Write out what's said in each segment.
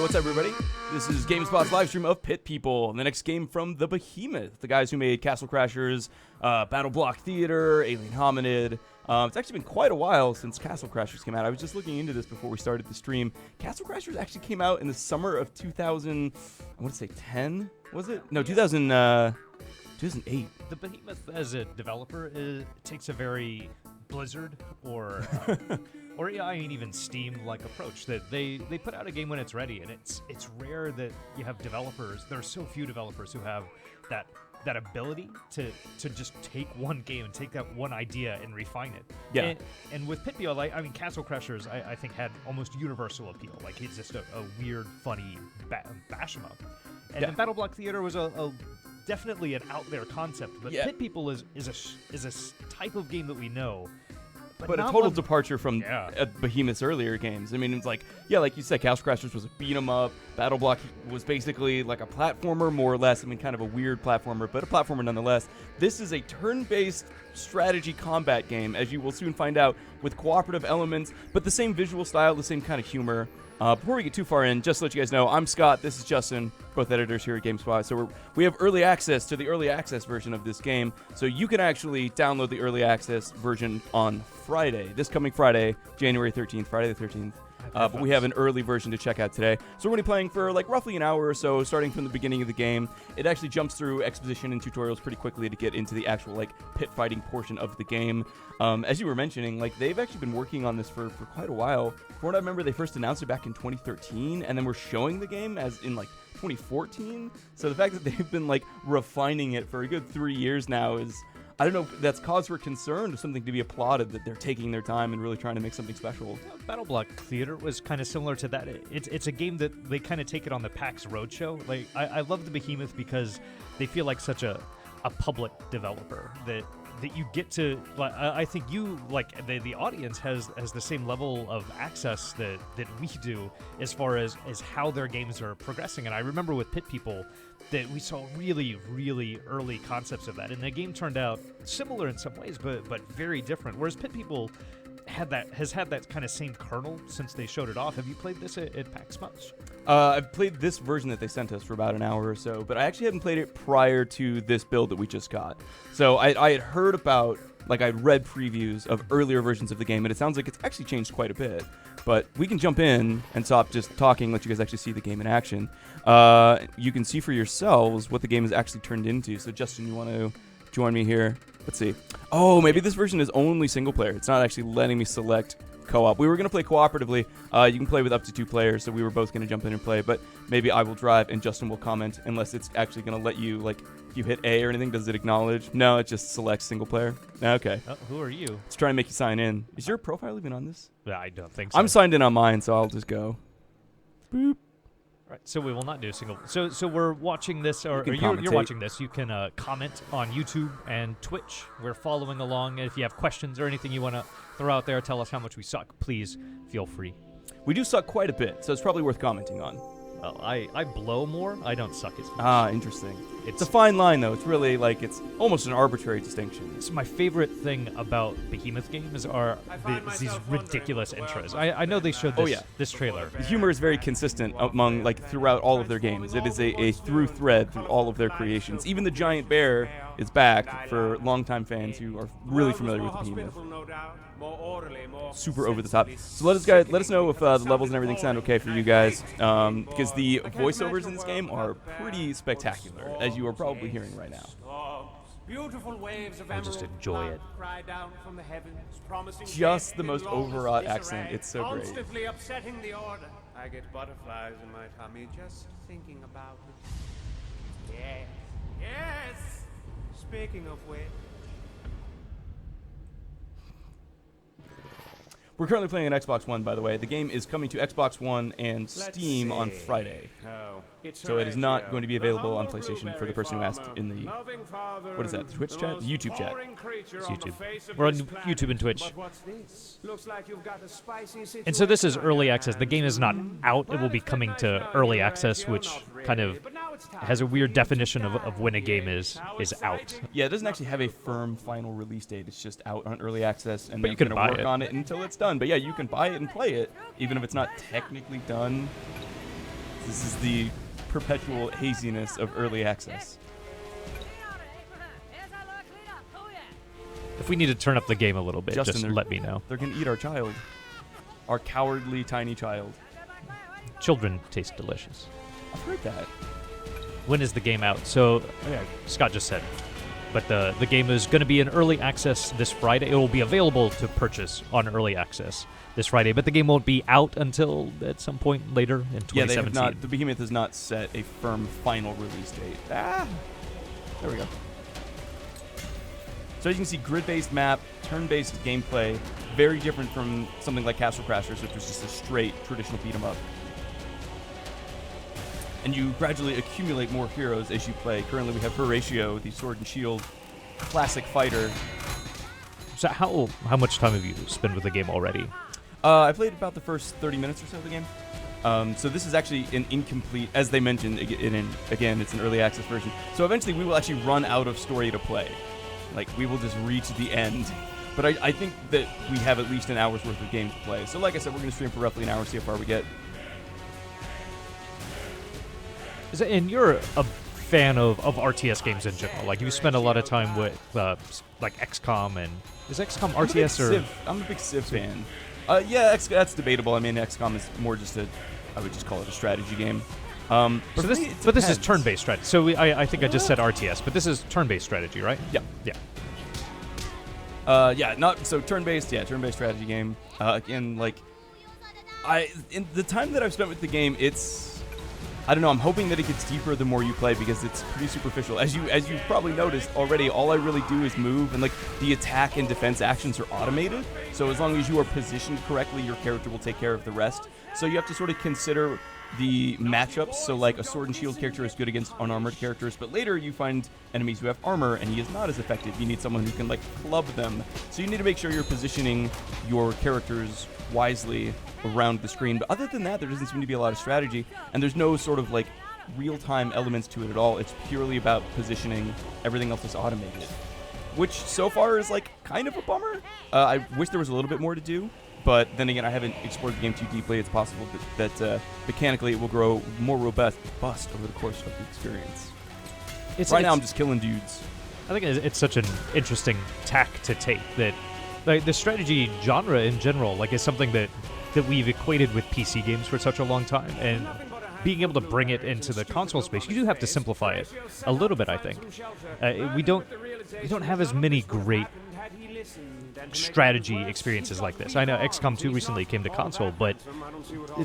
what's up, everybody? This is GameSpot's live stream of Pit People, and the next game from the Behemoth, the guys who made Castle Crashers, Battle Block Theater, Alien Hominid. It's actually been quite a while since Castle Crashers came out. I was just looking into this before we started the stream. Castle Crashers actually came out in the summer of 2000, I want to say 10, was it? No, 2008. The Behemoth, as a developer, takes a very Blizzard or even Steam-like approach. That they put out a game when it's ready, and it's rare that you have developers. There are so few developers who have that ability to just take one game and take that one idea and refine it. Yeah. And with Pit People, I mean, Castle Crashers, I think had almost universal appeal. Like, it's just a weird, funny bash 'em up. And then Battle Block Theater was definitely an out there concept, but Pit People is a type of game that we know. But a total departure from Behemoth's earlier games. I mean, it's like, like you said, Castle Crashers was a beat 'em up. Battle Block was basically like a platformer, more or less. I mean, kind of a weird platformer, but a platformer nonetheless. This is a turn-based strategy combat game, as you will soon find out, with cooperative elements, but the same visual style, the same kind of humor. Before we get too far in, just to let you guys know, I'm Scott, this is Justin, both editors here at GameSpot. So we have early access to the early access version of this game, so you can actually download the early access version on Friday, this coming Friday, January 13th, Friday the 13th. But we have an early version to check out today. So we're going to be playing for like roughly an hour or so, starting from the beginning of the game. It actually jumps through exposition and tutorials pretty quickly to get into the actual like pit fighting portion of the game. As you were mentioning, like they've actually been working on this for quite a while. From what I remember, they first announced it back in 2013, and then we're showing the game as in like 2014. So the fact that they've been like refining it for a good 3 years now is, I don't know if that's cause for concern or something to be applauded, that they're taking their time and really trying to make something special. Battle Block Theater was kind of similar to that. It's a game that they kind of take it on the PAX Roadshow. Like, I love the Behemoth because they feel like such a public developer that you get to, I think you, like, the audience has the same level of access that we do as far as how their games are progressing. And I remember with Pit People that we saw really, really early concepts of that. And the game turned out similar in some ways, but very different. Whereas Pit People has had that kind of same kernel since they showed it off. Have you played this at PAX much? I've played this version that they sent us for about an hour or so, but I actually hadn't played it prior to this build that we just got. So I had heard about, like, I'd read previews of earlier versions of the game, and it sounds like it's actually changed quite a bit. But we can jump in and stop just talking, let you guys actually see the game in action. You can see for yourselves what the game has actually turned into. So, Justin, you want to join me here? Let's see. Oh, maybe this version is only single player. It's not actually letting me select co-op. We were going to play cooperatively. You can play with up to 2 players, so we were both going to jump in and play. But maybe I will drive and Justin will comment, unless it's actually going to let you, like, if you hit A or anything, does it acknowledge? No, it just selects single player. Okay. Who are you? Let's try and make you sign in. Is your profile even on this? I don't think so. I'm signed in on mine, so I'll just go. Boop. Right, so we will not do a single. So we're watching this, or you're watching this. You can comment on YouTube and Twitch. We're following along. And if you have questions or anything you want to throw out there, tell us how much we suck. Please feel free. We do suck quite a bit, so it's probably worth commenting on. Well, I blow more. I don't suck as much. Ah, interesting. It's a fine line, though. It's really like it's almost an arbitrary distinction. It's my favorite thing about Behemoth games are these ridiculous intros. I know they showed this trailer. The humor is very consistent among, like, throughout all of their games. It is a through thread through all of their creations. Even the giant bear is back for longtime fans who are really familiar with Behemoth. Super over the top. So let us know if the levels and everything sound okay for you guys, because the voiceovers in this game are pretty spectacular, as you are probably hearing right now. I'll just enjoy it. Just the most overwrought accent. It's so great. I get butterflies in my tummy just thinking about it. Yes. Speaking of which. We're currently playing on Xbox One, by the way. The game is coming to Xbox One and Steam on Friday. So it is not going to be available on PlayStation for the person who asked in the... What is that? The Twitch chat? The YouTube chat. It's YouTube. We're on YouTube and Twitch. And so this is early access. The game is not out. It will be coming to early access, which kind of has a weird definition of when a game is out. Yeah, it doesn't actually have a firm final release date. It's just out on early access, and but they're you can going to work buy it on it until it's done. But yeah, you can buy it and play it, even if it's not technically done. This is the perpetual haziness of early access. If we need to turn up the game a little bit, Justin, just let me know. They're going to eat our child. Our cowardly tiny child. Children taste delicious. I've heard that. When is the game out? So, Scott just said. But the game is going to be in early access this Friday. It will be available to purchase on early access this Friday, but the game won't be out until at some point later in 2017. Yeah, they have not. The Behemoth has not set a firm final release date. There we go. So you can see grid-based map, turn-based gameplay, very different from something like Castle Crashers, which was just a straight traditional beat 'em up. And you gradually accumulate more heroes as you play. Currently, we have Horatio, the sword and shield classic fighter. So how much time have you spent with the game already? I played about the first 30 minutes or so of the game. So this is actually an incomplete, as they mentioned, again, it's an early access version. So eventually we will actually run out of story to play. Like, we will just reach the end. But I think that we have at least an hour's worth of game to play. So like I said, we're going to stream for roughly an hour, see how far we get. And you're a fan of RTS games in general. Like, you spend a lot of time with, like, XCOM, and is XCOM RTS or? I'm a big Civ fan. Yeah, that's debatable. I mean, XCOM is more just I would just call it a strategy game. But this is turn-based strategy. So I think I just said RTS, but this is turn-based strategy, right? Yeah. Yeah. Turn-based, turn-based strategy game. Again, like, in the time that I've spent with the game, I don't know, I'm hoping that it gets deeper the more you play because it's pretty superficial. As you've probably noticed already, all I really do is move, and like the attack and defense actions are automated. So as long as you are positioned correctly, your character will take care of the rest. So you have to sort of consider the matchups. So like a sword and shield character is good against unarmored characters, but later you find enemies who have armor and he is not as effective. You need someone who can like club them. So you need to make sure you're positioning your characters wisely around the screen. But other than that, there doesn't seem to be a lot of strategy, and there's no sort of like real-time elements to it at all. It's purely about positioning. Everything else is automated, which so far is like kind of a bummer. I wish there was a little bit more to do, but then again, I haven't explored the game too deeply. It's possible that mechanically it will grow more robust over the course of the experience. Right now I'm just killing dudes. I think it's such an interesting tack to take that, like, the strategy genre in general, like, is something that we've equated with PC games for such a long time, and being able to bring it into the console space, you do have to simplify it a little bit, I think. We don't have as many great strategy experiences like this. I know XCOM 2 recently came to console, but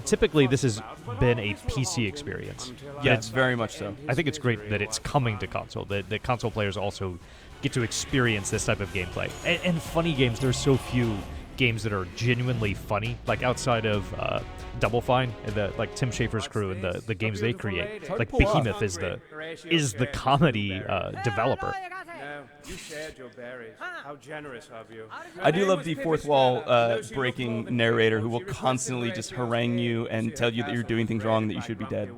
typically this has been a PC experience. Yeah, it's very much so. I think it's great that it's coming to console, that console players also get to experience this type of gameplay. And funny games, there's so few games that are genuinely funny, like outside of Double Fine and like Tim Schafer's crew and the games they create. Like Behemoth is the comedy developer. You shared your berries. How generous of you. I do love the fourth wall breaking narrator who will constantly just harangue you and tell you that you're doing things wrong, that you should be dead.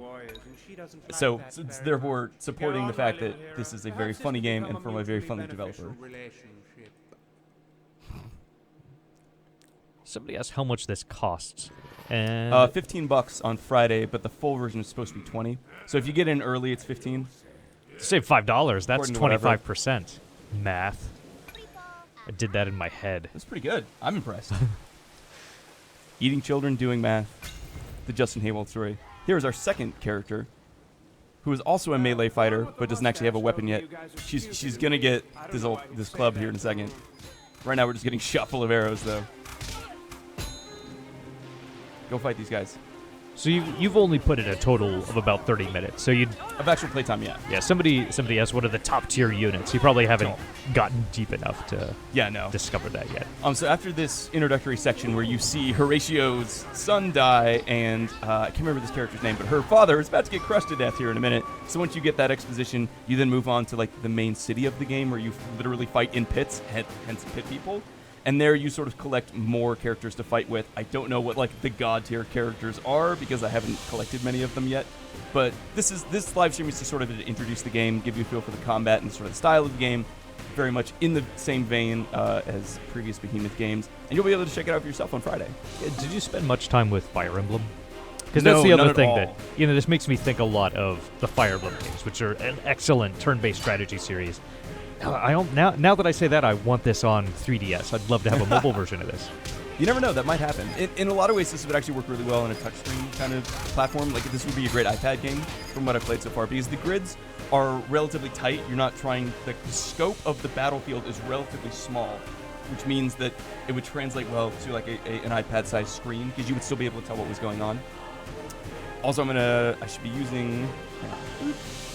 So it's therefore supporting the fact that this is a very funny game and from a very funny developer. Somebody asked how much this costs. And $15 on Friday, but the full version is supposed to be $20. So if you get in early, it's $15. Save $5. That's 25%. Math. I did that in my head. That's pretty good. I'm impressed. Eating children, doing math. The Justin Haywald story. Here is our second character, who is also a melee fighter, but doesn't actually have a weapon yet. She's gonna get this club here in a second. Right now we're just getting shot full of arrows, though. Go fight these guys. So you've only put in a total of about 30 minutes. So of actual playtime, yeah. Yeah. Somebody asked what are the top tier units. You probably haven't gotten deep enough to discover that yet. So after this introductory section where you see Horatio's son die, and I can't remember this character's name, but her father is about to get crushed to death here in a minute. So once you get that exposition, you then move on to like the main city of the game where you literally fight in pits, hence pit people. And there you sort of collect more characters to fight with. I don't know what like the god tier characters are because I haven't collected many of them yet. But this live stream is to sort of introduce the game, give you a feel for the combat and sort of the style of the game. Very much in the same vein as previous Behemoth games. And you'll be able to check it out for yourself on Friday. Did you spend much time with Fire Emblem? Because that's the none other at thing all. that, this makes me think a lot of the Fire Emblem games, which are an excellent turn-based strategy series. Now that I say that, I want this on 3DS. I'd love to have a mobile version of this. You never know, that might happen. In a lot of ways, this would actually work really well in a touchscreen kind of platform. Like, this would be a great iPad game from what I've played so far, because the grids are relatively tight. You're not trying, the scope of the battlefield is relatively small, which means that it would translate well to like an iPad-sized screen, because you would still be able to tell what was going on. Also, I should be using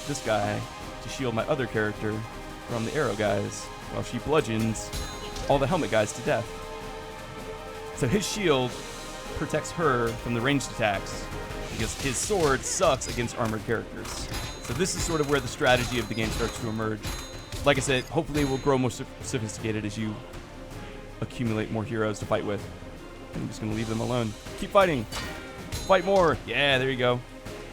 this guy to shield my other character from the arrow guys, while she bludgeons all the helmet guys to death. So his shield protects her from the ranged attacks, because his sword sucks against armored characters. So this is sort of where the strategy of the game starts to emerge. Like I said, hopefully it will grow more sophisticated as you accumulate more heroes to fight with. I'm just going to leave them alone. Keep fighting. Fight more. Yeah, there you go.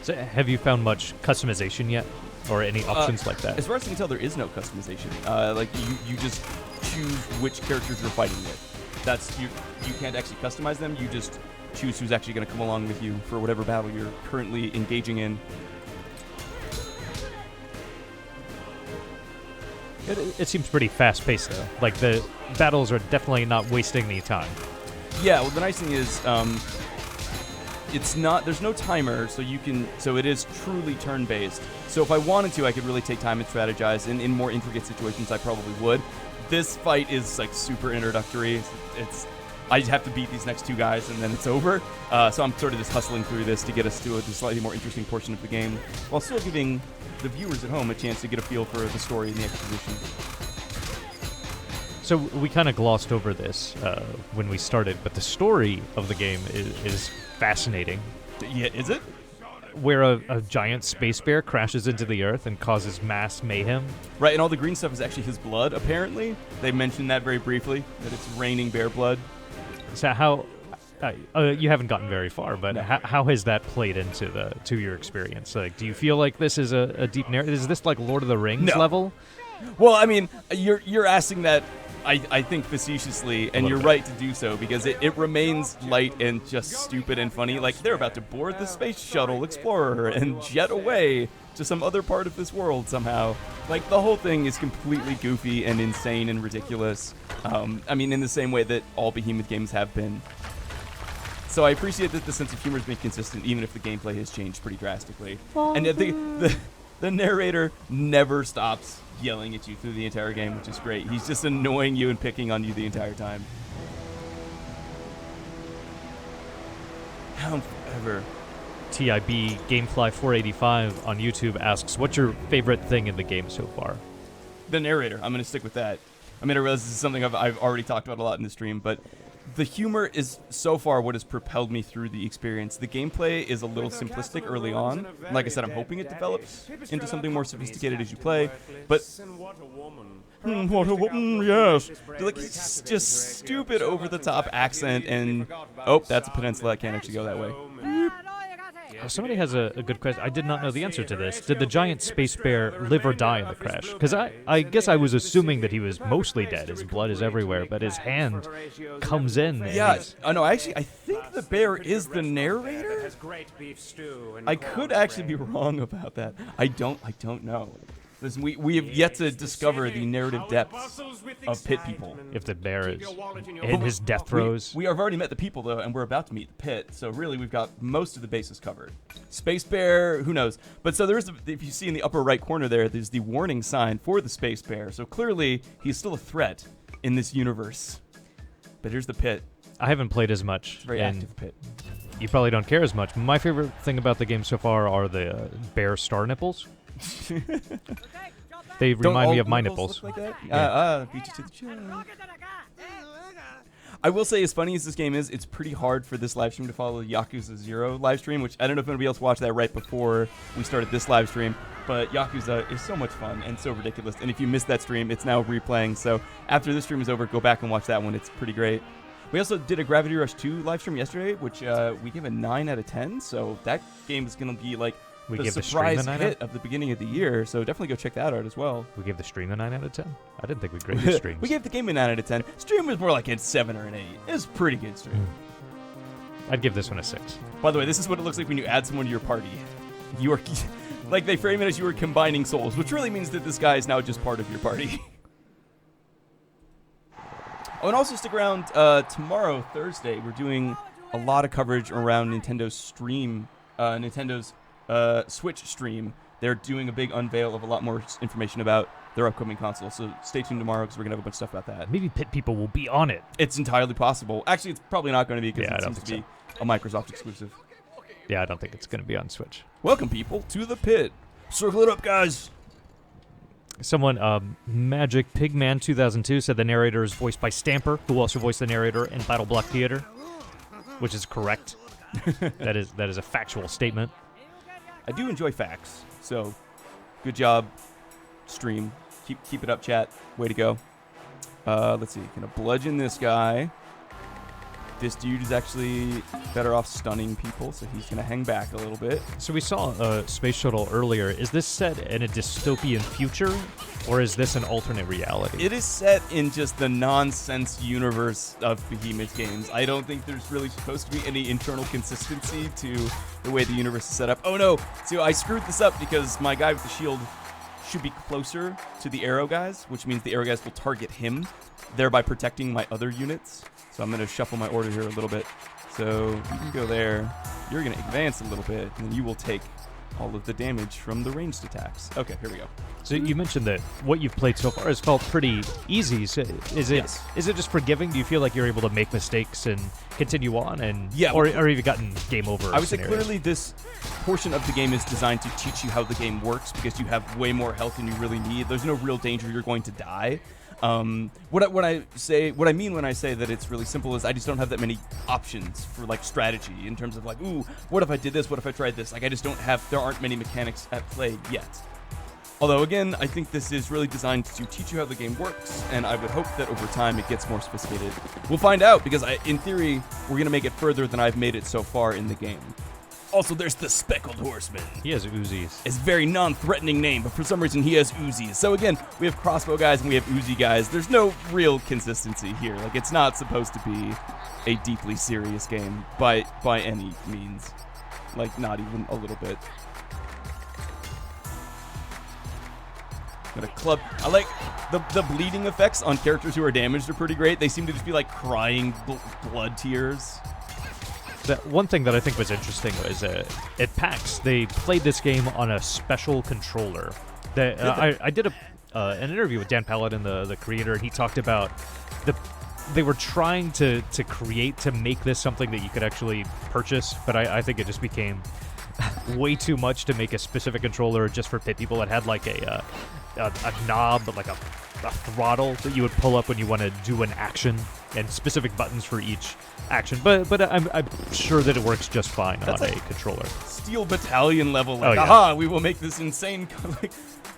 So have you found much customization yet? Or any options like that? As far as I can tell, there is no customization. Like, you just choose which characters you're fighting with. That's you can't actually customize them. You just choose who's actually going to come along with you for whatever battle you're currently engaging in. It seems pretty fast-paced, though. Like, the battles are definitely not wasting any time. Yeah, well, the nice thing is, it's not. There's no timer, so it is truly turn-based. So if I wanted to, I could really take time and strategize. And in more intricate situations, I probably would. This fight is like super introductory. I just have to beat these next two guys, and then it's over. So I'm sort of just hustling through this to get us to a slightly more interesting portion of the game, while still giving the viewers at home a chance to get a feel for the story and the exposition. So we kind of glossed over this when we started, but the story of the game is fascinating. Yeah, is it? Where a giant space bear crashes into the Earth and causes mass mayhem. Right, and all the green stuff is actually his blood, apparently. They mentioned that very briefly, that it's raining bear blood. So how... you haven't gotten very far, but No. how has that played into your experience? Like, do you feel like this is a deep narrative? Is this like Lord of the Rings No. level? Well, I mean, you're asking that, I think, facetiously, and you're right to do so, because it remains light and just stupid and funny. Like, they're about to board the Space Shuttle Explorer and jet away to some other part of this world somehow. Like, the whole thing is completely goofy and insane and ridiculous. I mean, in the same way that all Behemoth games have been. So I appreciate that the sense of humor has been consistent, even if the gameplay has changed pretty drastically. And the narrator never stops yelling at you through the entire game, which is great. He's just annoying you and picking on you the entire time. However, TIB Gamefly 485 on YouTube asks, what's your favorite thing in the game so far? the narrator, I'm going to stick with that. I mean, I realize this is something I've already talked about a lot in the stream, but the humor is so far what has propelled me through the experience. The gameplay is a little simplistic early on. Like I said, I'm hoping it develops into something more sophisticated as you play. But what a woman, yes. Like, it's just stupid, over-the-top accent, and oh, that's a peninsula. I can't actually go that way. Somebody has a good question. I did not know the answer to this. Did the giant space bear live or die in the crash? Because I guess I was assuming that he was mostly dead. His blood is everywhere, but his hand comes in. Yeah, no, actually, I think the bear is the narrator. I could actually be wrong about that. I don't know. Listen, we have yet to discover the narrative depths of pit people. If the bear is in his death throes. We have already met the people, though, and we're about to meet the pit. So really, we've got most of the bases covered. Space bear, who knows? But so there's, if you see in the upper right corner there, there's the warning sign for the space bear. So clearly, he's still a threat in this universe. But here's the pit. I haven't played as much. Very active pit. You probably don't care as much. My favorite thing about the game so far are the bear star nipples. They remind me of my nipples. Like that? Beat you to the chest. I will say, as funny as this game is, it's pretty hard for this live stream to follow the Yakuza 0 live stream, which I don't know if anybody else watched that right before we started this live stream, but Yakuza is so much fun and so ridiculous. And if you missed that stream, it's now replaying. So after this stream is over, go back and watch that one. It's pretty great. We also did a Gravity Rush 2 live stream yesterday, which we gave a 9 out of 10. So that game is going to be like the surprise hit of the beginning of the year, so definitely go check that out as well. We gave the stream a 9 out of 10? I didn't think we graded streams. We gave the game a 9 out of 10. Stream was more like a 7 or an 8. It was a pretty good stream. I'd give this one a 6. By the way, this is what it looks like when you add someone to your party. You are, like, they frame it as you are combining souls, which really means that this guy is now just part of your party. Oh, and also stick around tomorrow, Thursday. We're doing a lot of coverage around Nintendo's Switch stream. They're doing a big unveil of a lot more information about their upcoming console. So stay tuned tomorrow because we're going to have a bunch of stuff about that. Maybe Pit People will be on it. It's entirely possible. Actually, it's probably not going to be because it seems to be a Microsoft exclusive. Yeah, I don't think it's going to be on Switch. Welcome, people, to the pit. Circle it up, guys. Someone, Magic Pigman 2002 said the narrator is voiced by Stamper, who also voiced the narrator in Battle Block Theater, which is correct. That is a factual statement. I do enjoy facts, so good job, stream. Keep it up, chat. Way to go. Let's see. Gonna bludgeon this guy. This dude is actually better off stunning people, so he's gonna hang back a little bit. So we saw a space shuttle earlier. Is this set in a dystopian future, or is this an alternate reality? It is set in just the nonsense universe of Behemoth games. I don't think there's really supposed to be any internal consistency to the way the universe is set up. Oh no! So I screwed this up because my guy with the shield should be closer to the arrow guys, which means the arrow guys will target him, thereby protecting my other units. So I'm going to shuffle my order here a little bit. So you can go there. You're going to advance a little bit, and you will take all of the damage from the ranged attacks. Okay, here we go. So you mentioned that what you've played so far has felt pretty easy. So is it just forgiving? Do you feel like you're able to make mistakes and continue on? And or have you gotten game over? I would say clearly this portion of the game is designed to teach you how the game works because you have way more health than you really need. There's no real danger you're going to die. What I mean when I say that it's really simple is I just don't have that many options for like strategy in terms of like, ooh, what if I did this? What if I tried this? Like there aren't many mechanics at play yet. Although again, I think this is really designed to teach you how the game works, and I would hope that over time it gets more sophisticated. We'll find out because in theory, we're going to make it further than I've made it so far in the game. Also, there's the Speckled Horseman. He has Uzis. It's a very non-threatening name, but for some reason he has Uzis. So again, we have crossbow guys and we have Uzi guys. There's no real consistency here. Like, it's not supposed to be a deeply serious game by any means. Like, not even a little bit. Got a club. I like the bleeding effects on characters who are damaged are pretty great. They seem to just be like crying blood tears. One thing that I think was interesting was at PAX, they played this game on a special controller. I did an interview with Dan Paladin, the creator, and he talked about they were trying to make this something that you could actually purchase, but I think it just became way too much to make a specific controller just for pit people. It had like a knob, but like a throttle that you would pull up when you want to do an action, and specific buttons for each action. But I'm sure that it works just fine on a controller. Steel Battalion level. Like, we will make this insane like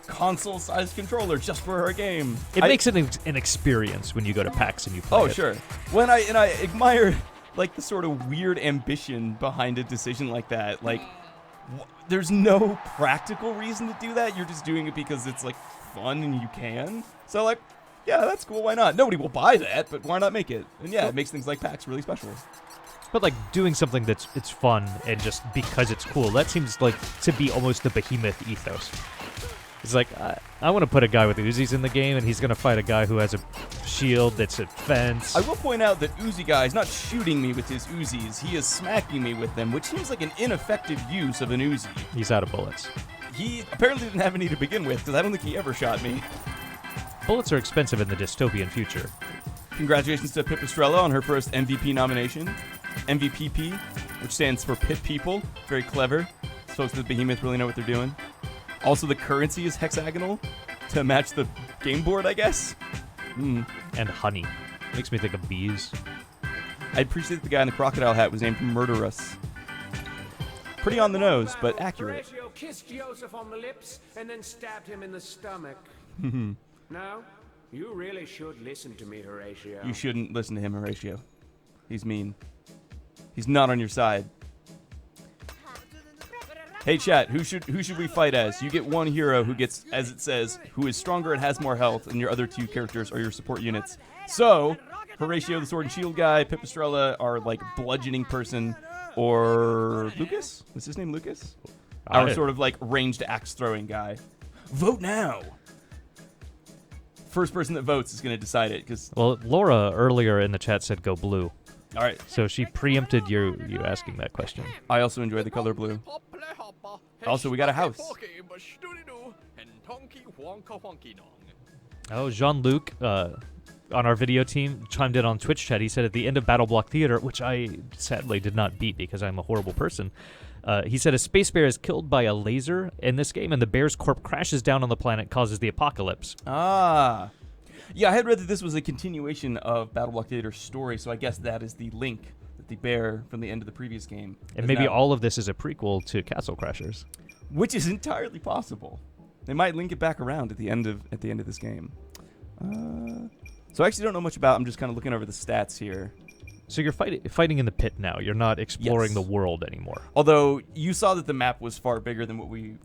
console-sized controller just for our game. It makes it an experience when you go to PAX and you play it. Oh, sure. I admire like the sort of weird ambition behind a decision like that. Like, there's no practical reason to do that. You're just doing it because it's like fun and you can. So like, yeah, that's cool. Why not? Nobody will buy that, but why not make it? And yeah, it makes things like PAX really special. But like doing something it's fun and just because it's cool, that seems like to be almost the Behemoth ethos. It's like, I want to put a guy with Uzis in the game, and he's going to fight a guy who has a shield that's a fence. I will point out that Uzi guy is not shooting me with his Uzis. He is smacking me with them, which seems like an ineffective use of an Uzi. He's out of bullets. He apparently didn't have any to begin with, because I don't think he ever shot me. Bullets are expensive in the dystopian future. Congratulations to Pipistrella on her first MVP nomination. MVPP, which stands for Pit People. Very clever. Folks at Behemoth really know what they're doing. Also, the currency is hexagonal to match the game board, I guess. And honey. Makes me think of bees. I appreciate the guy in the crocodile hat was named Murderous. Pretty on the nose, but accurate. Horatio kissed Joseph on the lips and then stabbed him in the stomach. No, you really should listen to me, Horatio. You shouldn't listen to him, Horatio. He's mean. He's not on your side. Hey chat, who should we fight as? You get one hero who gets, as it says, who is stronger and has more health, and your other two characters are your support units. So, Horatio, the sword and shield guy, Pipistrella, our like bludgeoning person, or Lucas? Was his name Lucas? Our sort of like ranged axe throwing guy. Vote now. First person that votes is going to decide it. Well, Laura earlier in the chat said go blue. All right. So she preempted you asking that question. I also enjoy the color blue. Also, we got a house. Oh, Jean-Luc on our video team chimed in on Twitch chat. He said at the end of Battle Block Theater, which I sadly did not beat because I'm a horrible person, he said a space bear is killed by a laser in this game, and the bear's corpse crashes down on the planet, causes the apocalypse. Ah. Yeah, I had read that this was a continuation of Battle Block Theater's story, so I guess that is the link that the bear from the end of the previous game. And maybe all of this is a prequel to Castle Crashers. Which is entirely possible. They might link it back around at the end of this game. So I actually don't know much about. I'm just kind of looking over the stats here. So you're fighting in the pit now. You're not exploring the world anymore. Although you saw that the map was far bigger than what we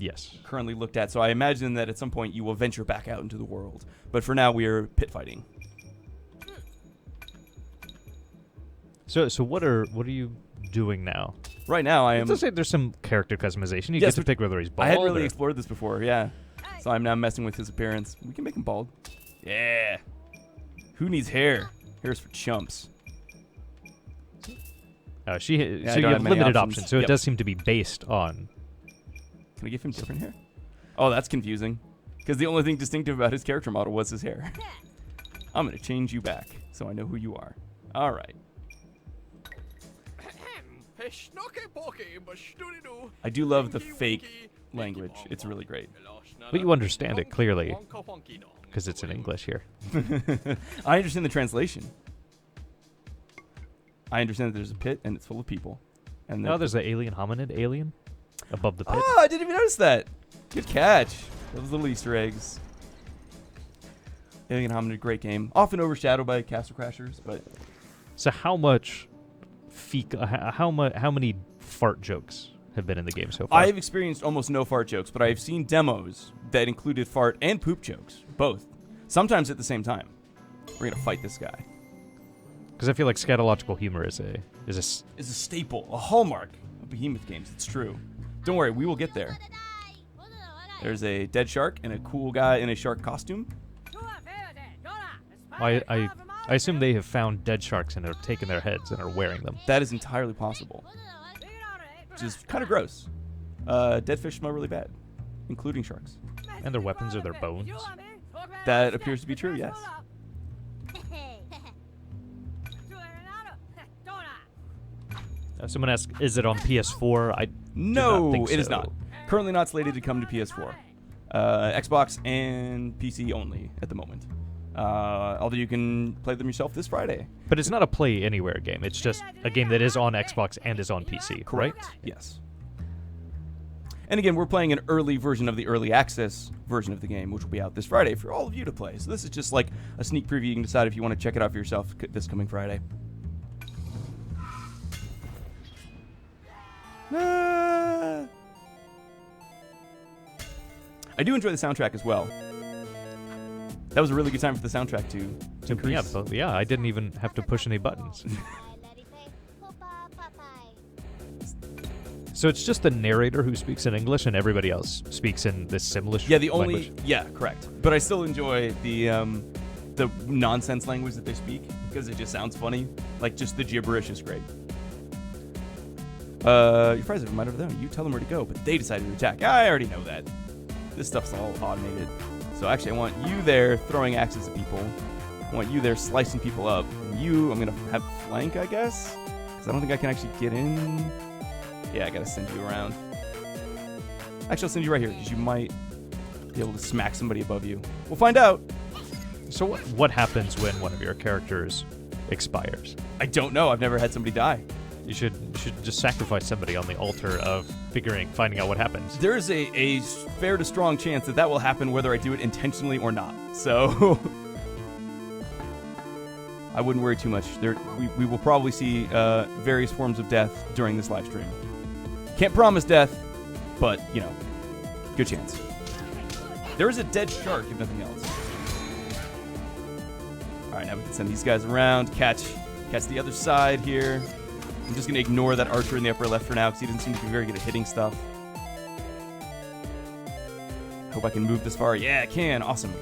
currently looked at. So I imagine that at some point you will venture back out into the world. But for now, we are pit fighting. So what are you doing now? Right now, I am. Let's say there's some character customization. You get to pick whether he's bald. I hadn't really explored this before. Yeah. So I'm now messing with his appearance. We can make him bald. Yeah. Who needs hair? Hair's for chumps. So you have limited options. So it does seem to be based on. Can I give him different hair? Oh, that's confusing. Because the only thing distinctive about his character model was his hair. I'm going to change you back so I know who you are. All right. I do love the fake language. It's really great. But you understand it clearly because it's in English here. I understand the translation. I understand that there's a pit and it's full of people. And now there's an alien hominid above the pit. Oh, I didn't even notice that. Good catch. Those little Easter eggs. Alien hominid, great game. Often overshadowed by Castle Crashers, but. So how much how many fart jokes have been in the game so far? I've experienced almost no fart jokes, but I've seen demos that included fart and poop jokes, both. Sometimes at the same time. We're gonna fight this guy. Because I feel like scatological humor is a staple, a hallmark of Behemoth games. It's true. Don't worry, we will get there. There's a dead shark and a cool guy in a shark costume. I assume they have found dead sharks and have taken their heads and are wearing them. That is entirely possible. Which is kind of gross. Dead fish smell really bad, including sharks. And their weapons are their bones. That appears to be true, yes. Someone asked, is it on PS4? No, it is not. Currently not slated to come to PS4. Xbox and PC only at the moment. Although you can play them yourself this Friday. But it's not a play anywhere game. It's just a game that is on Xbox and is on PC, correct? Right? Yes. And again, we're playing an early version of the early access version of the game, which will be out this Friday for all of you to play. So this is just like a sneak preview. You can decide if you want to check it out for yourself this coming Friday. I do enjoy the soundtrack as well. That was a really good time for the soundtrack to increase. Yeah, I didn't even have to push any buttons. So it's just the narrator who speaks in English and everybody else speaks in this Simlish language? Yeah, correct. But I still enjoy the nonsense language that they speak because it just sounds funny. Like, just the gibberish is great. Your friends have reminded them. You tell them where to go, but they decided to attack. I already know that. This stuff's all automated. So actually, I want you there throwing axes at people. I want you there slicing people up. And you, I'm going to have flank, I guess? Because I don't think I can actually get in. Yeah, I got to send you around. Actually, I'll send you right here, because you might be able to smack somebody above you. We'll find out. So what happens when one of your characters expires? I don't know. I've never had somebody die. You should just sacrifice somebody on the altar of finding out what happens. There's a fair to strong chance that will happen whether I do it intentionally or not. So I wouldn't worry too much. We will probably see various forms of death during this live stream. Can't promise death, but, good chance. There is a dead shark, if nothing else. All right, now we can send these guys around, catch the other side here. I'm just going to ignore that archer in the upper left for now because he doesn't seem to be very good at hitting stuff. Hope I can move this far. Yeah, I can. Awesome.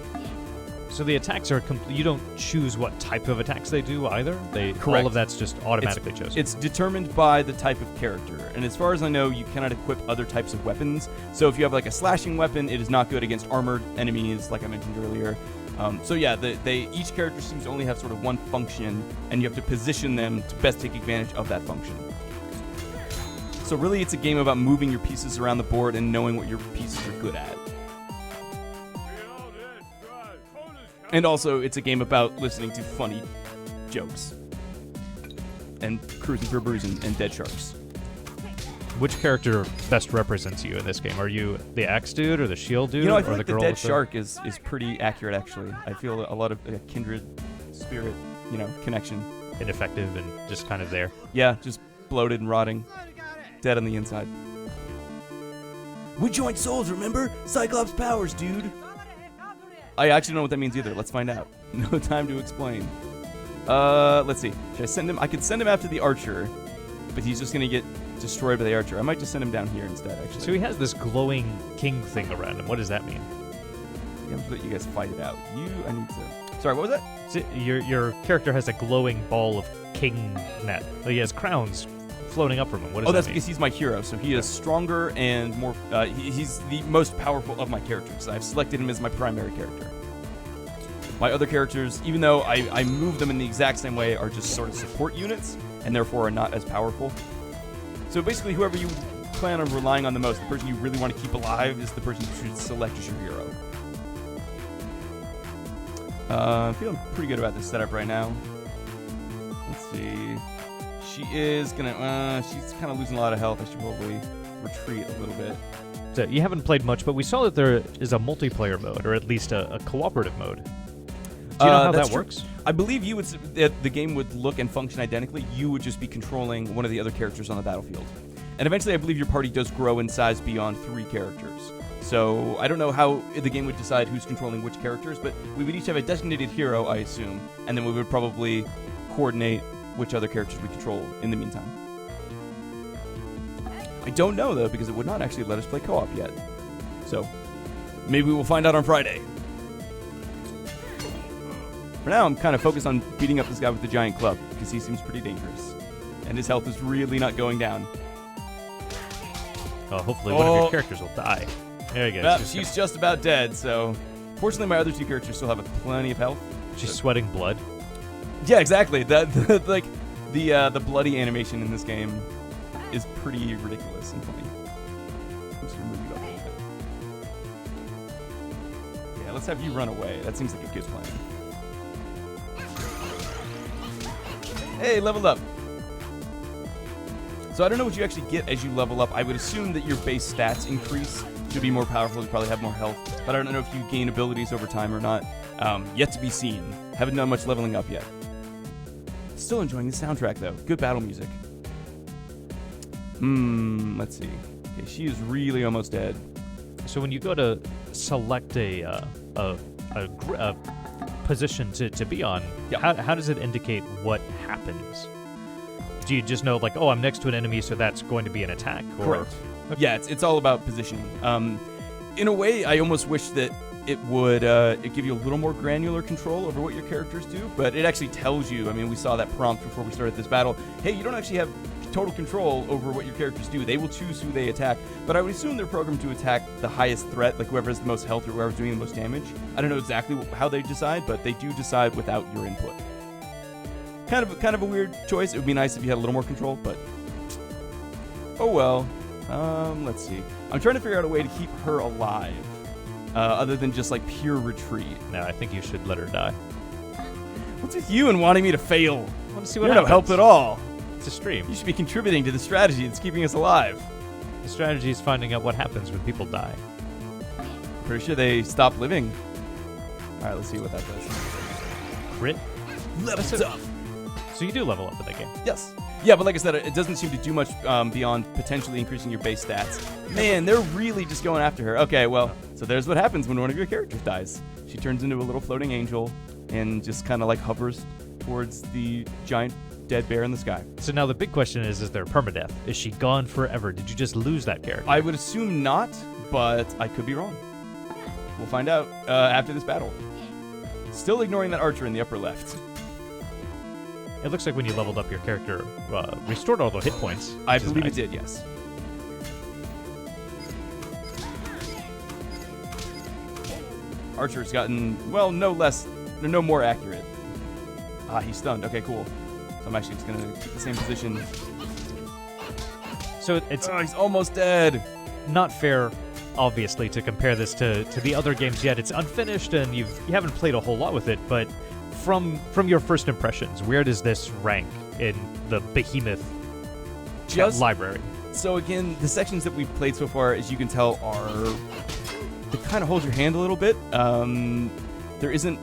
So the attacks are you don't choose what type of attacks they do either? Correct. All of that's just automatically chosen. It's determined by the type of character. And as far as I know, you cannot equip other types of weapons. So if you have like a slashing weapon, it is not good against armored enemies, like I mentioned earlier. So yeah, each character seems to only have sort of one function, and you have to position them to best take advantage of that function. So really, it's a game about moving your pieces around the board and knowing what your pieces are good at. And also, it's a game about listening to funny jokes. And cruising for bruising and dead sharks. Which character best represents you in this game? Are you the axe dude or the shield dude? You know, I or feel like the the girl dead with shark is pretty accurate, actually. I feel a lot of kindred spirit, connection. Ineffective and just kind of there. Yeah, just bloated and rotting. Dead on the inside. We joined souls, remember? Cyclops powers, dude. I actually don't know what that means either. Let's find out. No time to explain. Let's see. Should I send him? I could send him after the archer, but he's just going to get destroyed by the archer. I might just send him down here instead, actually. So he has this glowing king thing around him. What does that mean? I'm just let you guys fight it out. I need to... Sorry, what was that? So your character has a glowing ball of king net. He has crowns floating up from him. What does that that's mean? because he's my hero, so he is stronger and more... he's the most powerful of my characters. I've selected him as my primary character. My other characters, even though I move them in the exact same way, are just sort of support units, and therefore are not as powerful. So basically, whoever you plan on relying on the most, the person you really want to keep alive, is the person you should select as your hero. I'm feeling pretty good about this setup right now. Let's see. She is gonna... she's kind of losing a lot of health. I should probably retreat a little bit. So you haven't played much, but we saw that there is a multiplayer mode, or at least a cooperative mode. Do you know how that works? I believe you would the game would look and function identically. You would just be controlling one of the other characters on the battlefield. And eventually, I believe your party does grow in size beyond 3 characters. So I don't know how the game would decide who's controlling which characters, but we would each have a designated hero, I assume, and then we would probably coordinate which other characters we control in the meantime. I don't know, though, because it would not actually let us play co-op yet. So maybe we'll find out on Friday. For now, I'm kind of focused on beating up this guy with the giant club, because he seems pretty dangerous. And his health is really not going down. Hopefully one of your characters will die. There you go. Well, she's just about dead, so... Fortunately, my other 2 characters still have plenty of health. She's sweating blood. Yeah, exactly. The bloody animation in this game is pretty ridiculous and funny. I'm just gonna move you up a little bit. Yeah, let's have you run away. That seems like a good plan. Hey, leveled up. So I don't know what you actually get as you level up. I would assume that your base stats increase. Should be more powerful. You probably have more health. But I don't know if you gain abilities over time or not. Yet to be seen. Haven't done much leveling up yet. Still enjoying the soundtrack, though. Good battle music. Let's see. Okay, she is really almost dead. So when you go to select a position to be on, how does it indicate what happens? Do you just know, like, oh, I'm next to an enemy, so that's going to be an attack? Or... Correct. Okay. Yeah, it's all about positioning. In a way, I almost wish that it would give you a little more granular control over what your characters do, but it actually tells you. I mean, we saw that prompt before we started this battle. Hey, you don't actually have total control over what your characters do. They will choose who they attack, but I would assume they're programmed to attack the highest threat, like whoever has the most health or whoever's doing the most damage. I don't know exactly how they decide, but they do decide without your input. Kind of a weird choice. It would be nice if you had a little more control, but oh well. Let's see. I'm trying to figure out a way to keep her alive, other than just like pure retreat. No, I think you should let her die. What's with you and wanting me to fail? I want to see what You're happens. no help at all. It's a stream. You should be contributing to the strategy that's keeping us alive. The strategy is finding out what happens when people die. Pretty sure they stop living. All right, let's see what that does. Crit? Levels up. So you do level up in that game? Yes. Yeah, but like I said, it doesn't seem to do much beyond potentially increasing your base stats. Man, they're really just going after her. Okay, well, so there's what happens when one of your characters dies. She turns into a little floating angel, and just kind of like hovers towards the giant dead bear in the sky. So now the big question is there permadeath? Is she gone forever? Did you just lose that character? I would assume not, but I could be wrong. We'll find out after this battle. Still ignoring that archer in the upper left. It looks like when you leveled up your character, restored all the hit points. I believe it did, yes. Archer's gotten, well, no more accurate. Ah, he's stunned. Okay, cool. So I'm actually just going to keep the same position. So it's he's almost dead. Not fair, obviously, to compare this to the other games yet. It's unfinished, and you haven't played a whole lot with it, but from your first impressions, where does this rank in the Behemoth library? So again, the sections that we've played so far, as you can tell, they kind of hold your hand a little bit. There isn't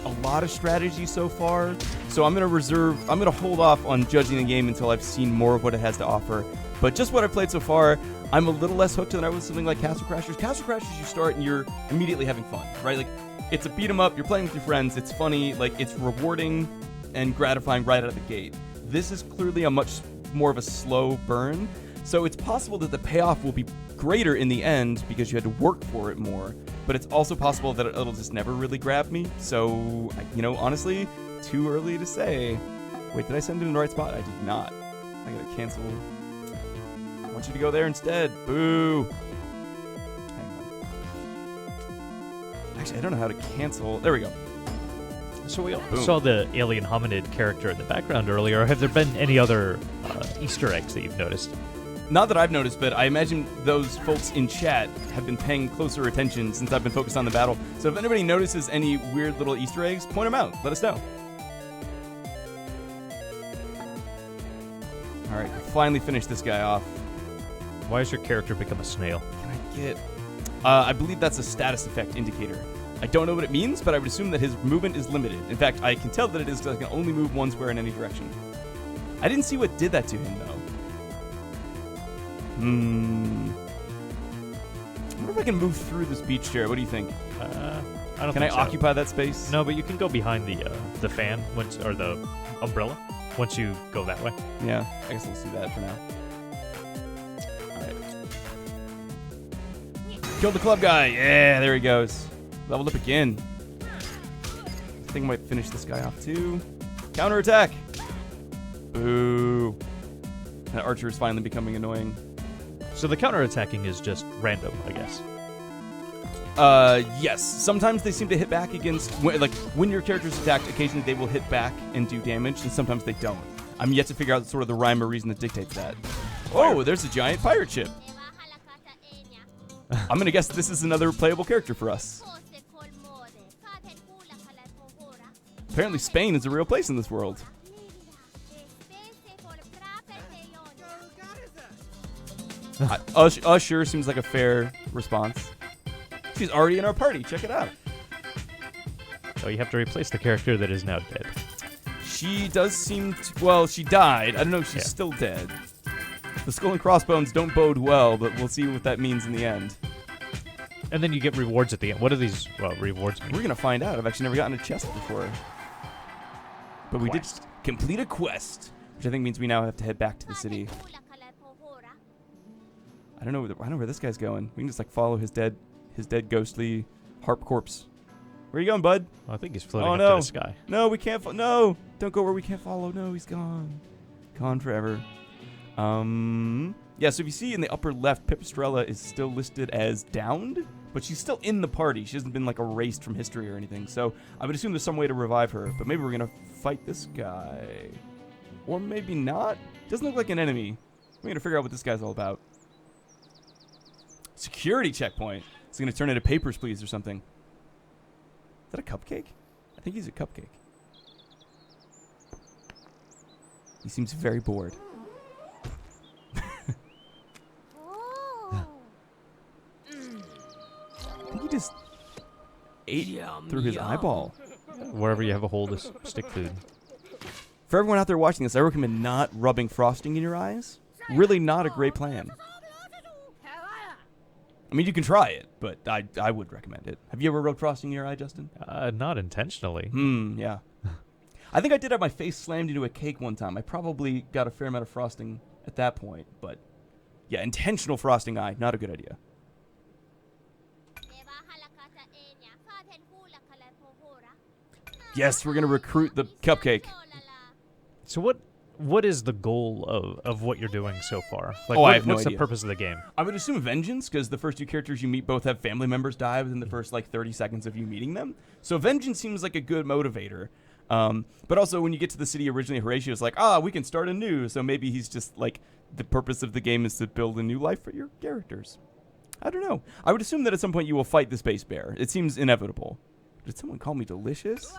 a lot of strategy so far, so I'm going to hold off on judging the game until I've seen more of what it has to offer. But just what I've played so far, I'm a little less hooked than I was something like Castle Crashers. Castle Crashers, you start and you're immediately having fun, right? Like, it's a beat 'em up, you're playing with your friends, it's funny, like, it's rewarding and gratifying right out of the gate. This is clearly a much more of a slow burn, so it's possible that the payoff will be greater in the end because you had to work for it more, but it's also possible that it'll just never really grab me, so, honestly, too early to say. Wait, did I send it in the right spot? I did not. I gotta cancel. I want you to go there instead. Boo. Hang on. Actually, I don't know how to cancel. There we go. So we saw the alien hominid character in the background earlier. Have there been any other Easter eggs that you've noticed? Not that I've noticed, but I imagine those folks in chat have been paying closer attention since I've been focused on the battle. So if anybody notices any weird little Easter eggs, point them out. Let us know. All right, finally finished this guy off. Why has your character become a snail? Can I get... I believe that's a status effect indicator. I don't know what it means, but I would assume that his movement is limited. In fact, I can tell that it is because I can only move one square in any direction. I didn't see what did that to him, though. I wonder if I can move through this beach chair. What do you think? I don't Can think I so. occupy that space? No, but you can go behind the fan or the umbrella once you go that way. Yeah, I guess let's do that for now. Alright. Killed the club guy. Yeah, there he goes. Leveled up again. I think I might finish this guy off too. Counterattack. Boo. That archer is finally becoming annoying. So the counterattacking is just random, I guess. Yes. Sometimes they seem to hit back against, when your character's attacked, occasionally they will hit back and do damage, and sometimes they don't. I'm yet to figure out sort of the rhyme or reason that dictates that. Oh, there's a giant pirate ship. I'm gonna guess this is another playable character for us. Apparently Spain is a real place in this world. Usher seems like a fair response. She's already in our party. Check it out. So you have to replace the character that is now dead. She does seem to... Well, she died. I don't know if she's still dead. The skull and crossbones don't bode well, but we'll see what that means in the end. And then you get rewards at the end. What do these rewards mean? We're going to find out. I've actually never gotten a chest before. But we did complete a quest, which I think means we now have to head back to the city. I don't know where this guy's going. We can just follow his dead ghostly harp corpse. Where are you going, bud? I think he's floating up to the sky. No, we can't. No, don't go where we can't follow. No, he's gone. Gone forever. Yeah. So if you see in the upper left, Pipistrella is still listed as downed, but she's still in the party. She hasn't been erased from history or anything. So I would assume there's some way to revive her. But maybe we're gonna fight this guy, or maybe not. Doesn't look like an enemy. We're gonna figure out what this guy's all about. Security checkpoint. It's gonna turn into Papers, Please or something. Is that a cupcake? I think he's a cupcake. He seems very bored. I think he just ate through his eyeball. Wherever you have a hole to stick food. For everyone out there watching this, I recommend not rubbing frosting in your eyes. Really not a great plan. I mean, you can try it, but I would recommend it. Have you ever rubbed frosting in your eye, Justin? Not intentionally. Yeah. I think I did have my face slammed into a cake one time. I probably got a fair amount of frosting at that point, but yeah, intentional frosting eye, not a good idea. Yes, we're going to recruit the cupcake. So what is the goal of what you're doing so far? Like, I have no what's idea. the purpose of the game? I would assume vengeance, because the first two characters you meet both have family members die within the first, 30 seconds of you meeting them. So vengeance seems like a good motivator. But also, when you get to the city originally, Horatio's like, we can start anew. So maybe he's just, the purpose of the game is to build a new life for your characters. I don't know. I would assume that at some point you will fight the space bear. It seems inevitable. Did someone call me delicious?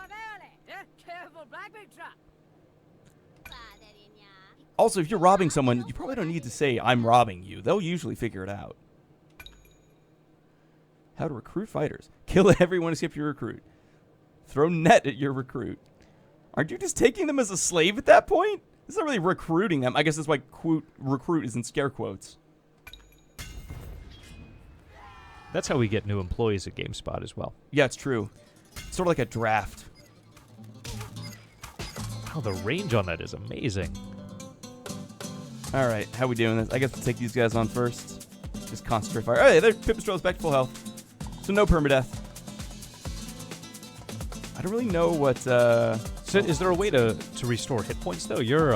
Also, if you're robbing someone, you probably don't need to say, I'm robbing you. They'll usually figure it out. How to recruit fighters. Kill everyone except your recruit. Throw net at your recruit. Aren't you just taking them as a slave at that point? It's not really recruiting them. I guess that's why recruit is in scare quotes. That's how we get new employees at GameSpot as well. Yeah, it's true. It's sort of like a draft. Wow, the range on that is amazing. All right, how we doing this? I guess we'll take these guys on first. Just concentrate fire. Oh, yeah, their Pipistrel's back to full health. So no permadeath. I don't really know what... So is there a way to restore hit points, though? Your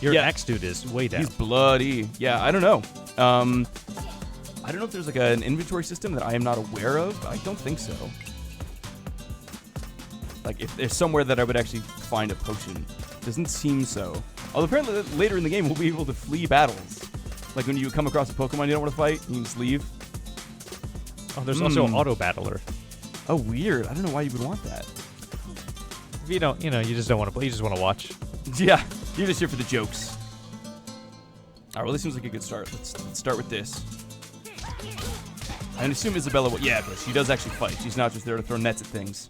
axe dude is way down. He's bloody. Yeah, I don't know. I don't know if there's an inventory system that I am not aware of. I don't think so. If there's somewhere that I would actually find a potion. Doesn't seem so. Although apparently later in the game we'll be able to flee battles. Like when you come across a Pokemon you don't want to fight, you can just leave. Oh, there's also an auto battler. Oh, weird. I don't know why you would want that. You don't, you just don't want to play. You just want to watch. Yeah, you're just here for the jokes. All right, well, this seems like a good start. Let's start with this. I assume Isabella but she does actually fight. She's not just there to throw nets at things.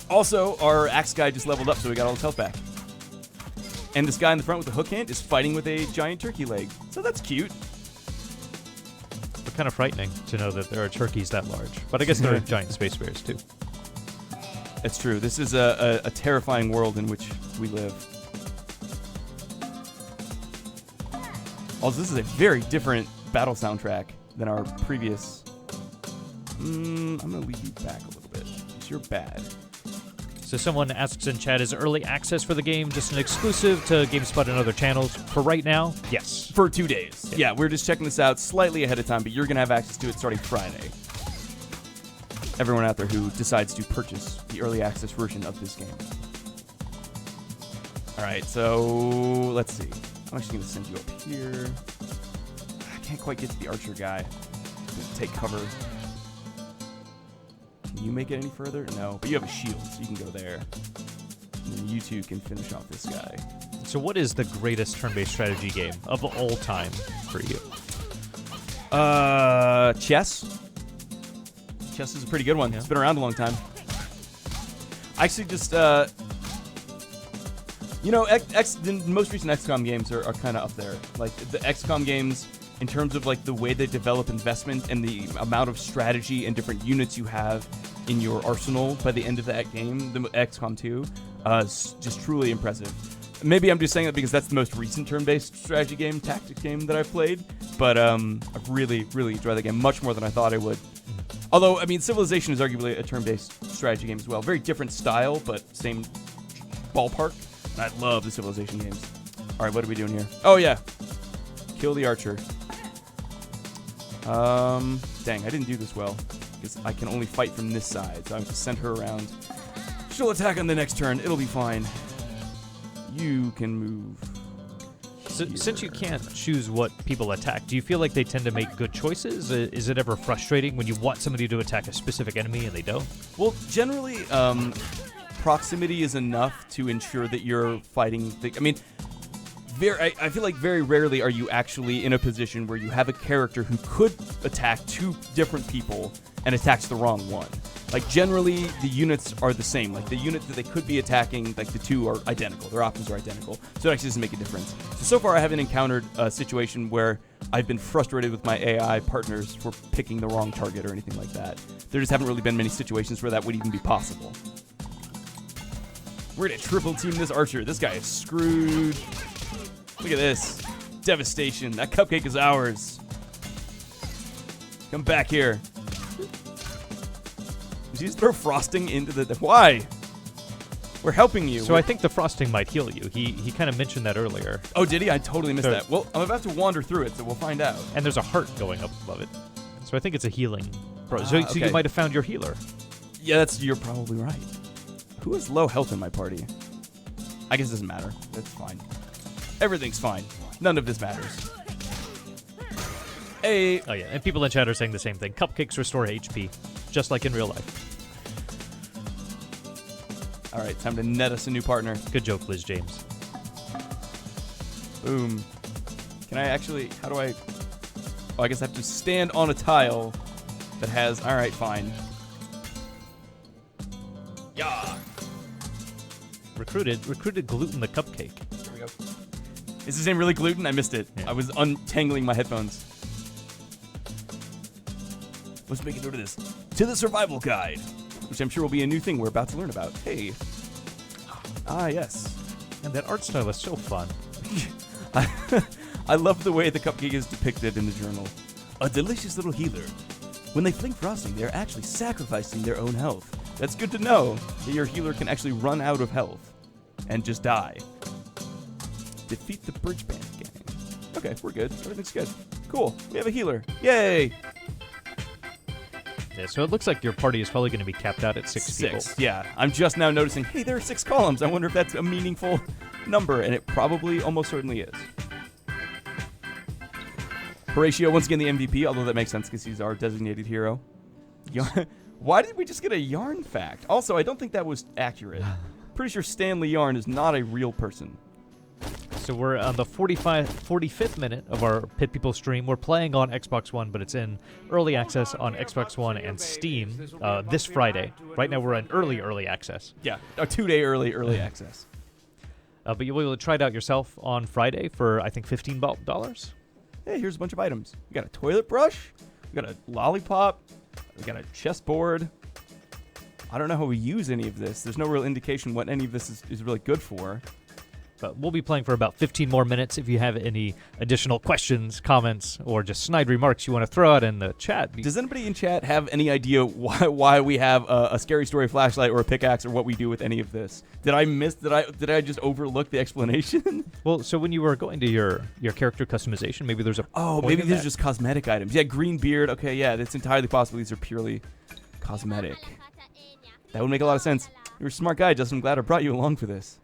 Also, our axe guy just leveled up, so we got all his health back. And this guy in the front with the hook hand is fighting with a giant turkey leg. So that's cute. But kind of frightening to know that there are turkeys that large. But I guess there are giant space bears, too. It's true. This is a terrifying world in which we live. Also, this is a very different battle soundtrack than our previous... I'm going to leave you back a little bit, because you're bad. So someone asks in chat, is early access for the game just an exclusive to GameSpot and other channels? For right now, yes. For 2 days. Yeah, we're just checking this out slightly ahead of time, but you're going to have access to it starting Friday. Everyone out there who decides to purchase the early access version of this game. All right, so let's see. I'm actually going to send you up here. I can't quite get to the archer guy. Take cover. Can you make it any further? No, but you have a shield, so you can go there. And then you two can finish off this guy. So what is the greatest turn-based strategy game of all time for you? Chess. Chess is a pretty good one. Yeah. It's been around a long time. I actually just, the most recent XCOM games are kind of up there. Like, the XCOM games, in terms of, the way they develop investment and the amount of strategy and different units you have in your arsenal by the end of that game, the XCOM 2, is just truly impressive. Maybe I'm just saying that because that's the most recent turn-based strategy game, tactics game that I've played, but I've really, really enjoyed that game much more than I thought I would. Although, I mean, Civilization is arguably a turn-based strategy game as well. Very different style, but same ballpark. And I love the Civilization games. All right, what are we doing here? Oh, yeah. Kill the archer. Dang, I didn't do this well. Because I can only fight from this side, so I have to send her around. She'll attack on the next turn. It'll be fine. You can move. So, since you can't choose what people attack, do you feel like they tend to make good choices? Is it ever frustrating when you want somebody to attack a specific enemy and they don't? Well, generally, proximity is enough to ensure that you're fighting... I feel like very rarely are you actually in a position where you have a character who could attack two different people and attacks the wrong one. Like, generally, the units are the same. Like, the unit that they could be attacking, like, the two are identical. Their options are identical. So it actually doesn't make a difference. So far, I haven't encountered a situation where I've been frustrated with my AI partners for picking the wrong target or anything like that. There just haven't really been many situations where that would even be possible. We're going to triple team this archer. This guy is screwed. Look at this. Devastation. That cupcake is ours. Come back here. Did you just throw frosting into the... Why? We're helping you. So I think the frosting might heal you. He kind of mentioned that earlier. Oh, did he? I totally missed that. Well, I'm about to wander through it, so we'll find out. And there's a heart going up above it. So I think it's a healing. So you might have found your healer. Yeah, you're probably right. Who has low health in my party? I guess it doesn't matter. That's fine. Everything's fine. None of this matters. Hey. Oh, yeah. And people in chat are saying the same thing. Cupcakes restore HP, just like in real life. All right, time to net us a new partner. Good joke, Liz James. Boom. Can I actually... How do I... Oh, I guess I have to stand on a tile that has... All right, fine. Yeah. Recruited Gluten the Cupcake. There we go. Is his name really Gluten? I missed it. Yeah. I was untangling my headphones. Let's make a note of this. To the survival guide, which I'm sure will be a new thing we're about to learn about. Hey. Ah, yes. And that art style is so fun. I love the way the cupcake is depicted in the journal. A delicious little healer. When they fling frosting, they're actually sacrificing their own health. That's good to know that your healer can actually run out of health and just die. Defeat the bridge band gang. Okay, we're good. Everything's good. Cool. We have a healer. Yay! Yeah, so it looks like your party is probably going to be capped out at six people. Yeah. I'm just now noticing, hey, there are 6 columns. I wonder if that's a meaningful number, and it probably almost certainly is. Horatio, once again, the MVP, although that makes sense because he's our designated hero. Why did we just get a yarn fact? Also, I don't think that was accurate. Pretty sure Stanley Yarn is not a real person. So we're on the 45th minute of our Pit People stream. We're playing on Xbox One, but it's in early access on Xbox One and Steam this Friday. Right now we're in early access. Yeah, a 2-day early access. But you'll be able to try it out yourself on Friday for, I think, $15. Hey, here's a bunch of items. We got a toilet brush. We got a lollipop. We got a chessboard. I don't know how we use any of this. There's no real indication what any of this is really good for. But we'll be playing for about 15 more minutes. If you have any additional questions, comments, or just snide remarks you want to throw out in the chat. Does anybody in chat have any idea why we have a scary story flashlight or a pickaxe or what we do with any of this? Did I just overlook the explanation? Well, so when you were going to your character customization, maybe there's a maybe these are just cosmetic items. Yeah, green beard. Okay, yeah, that's entirely possible. These are purely cosmetic. That would make a lot of sense. You're a smart guy, Justin. I'm glad I brought you along for this.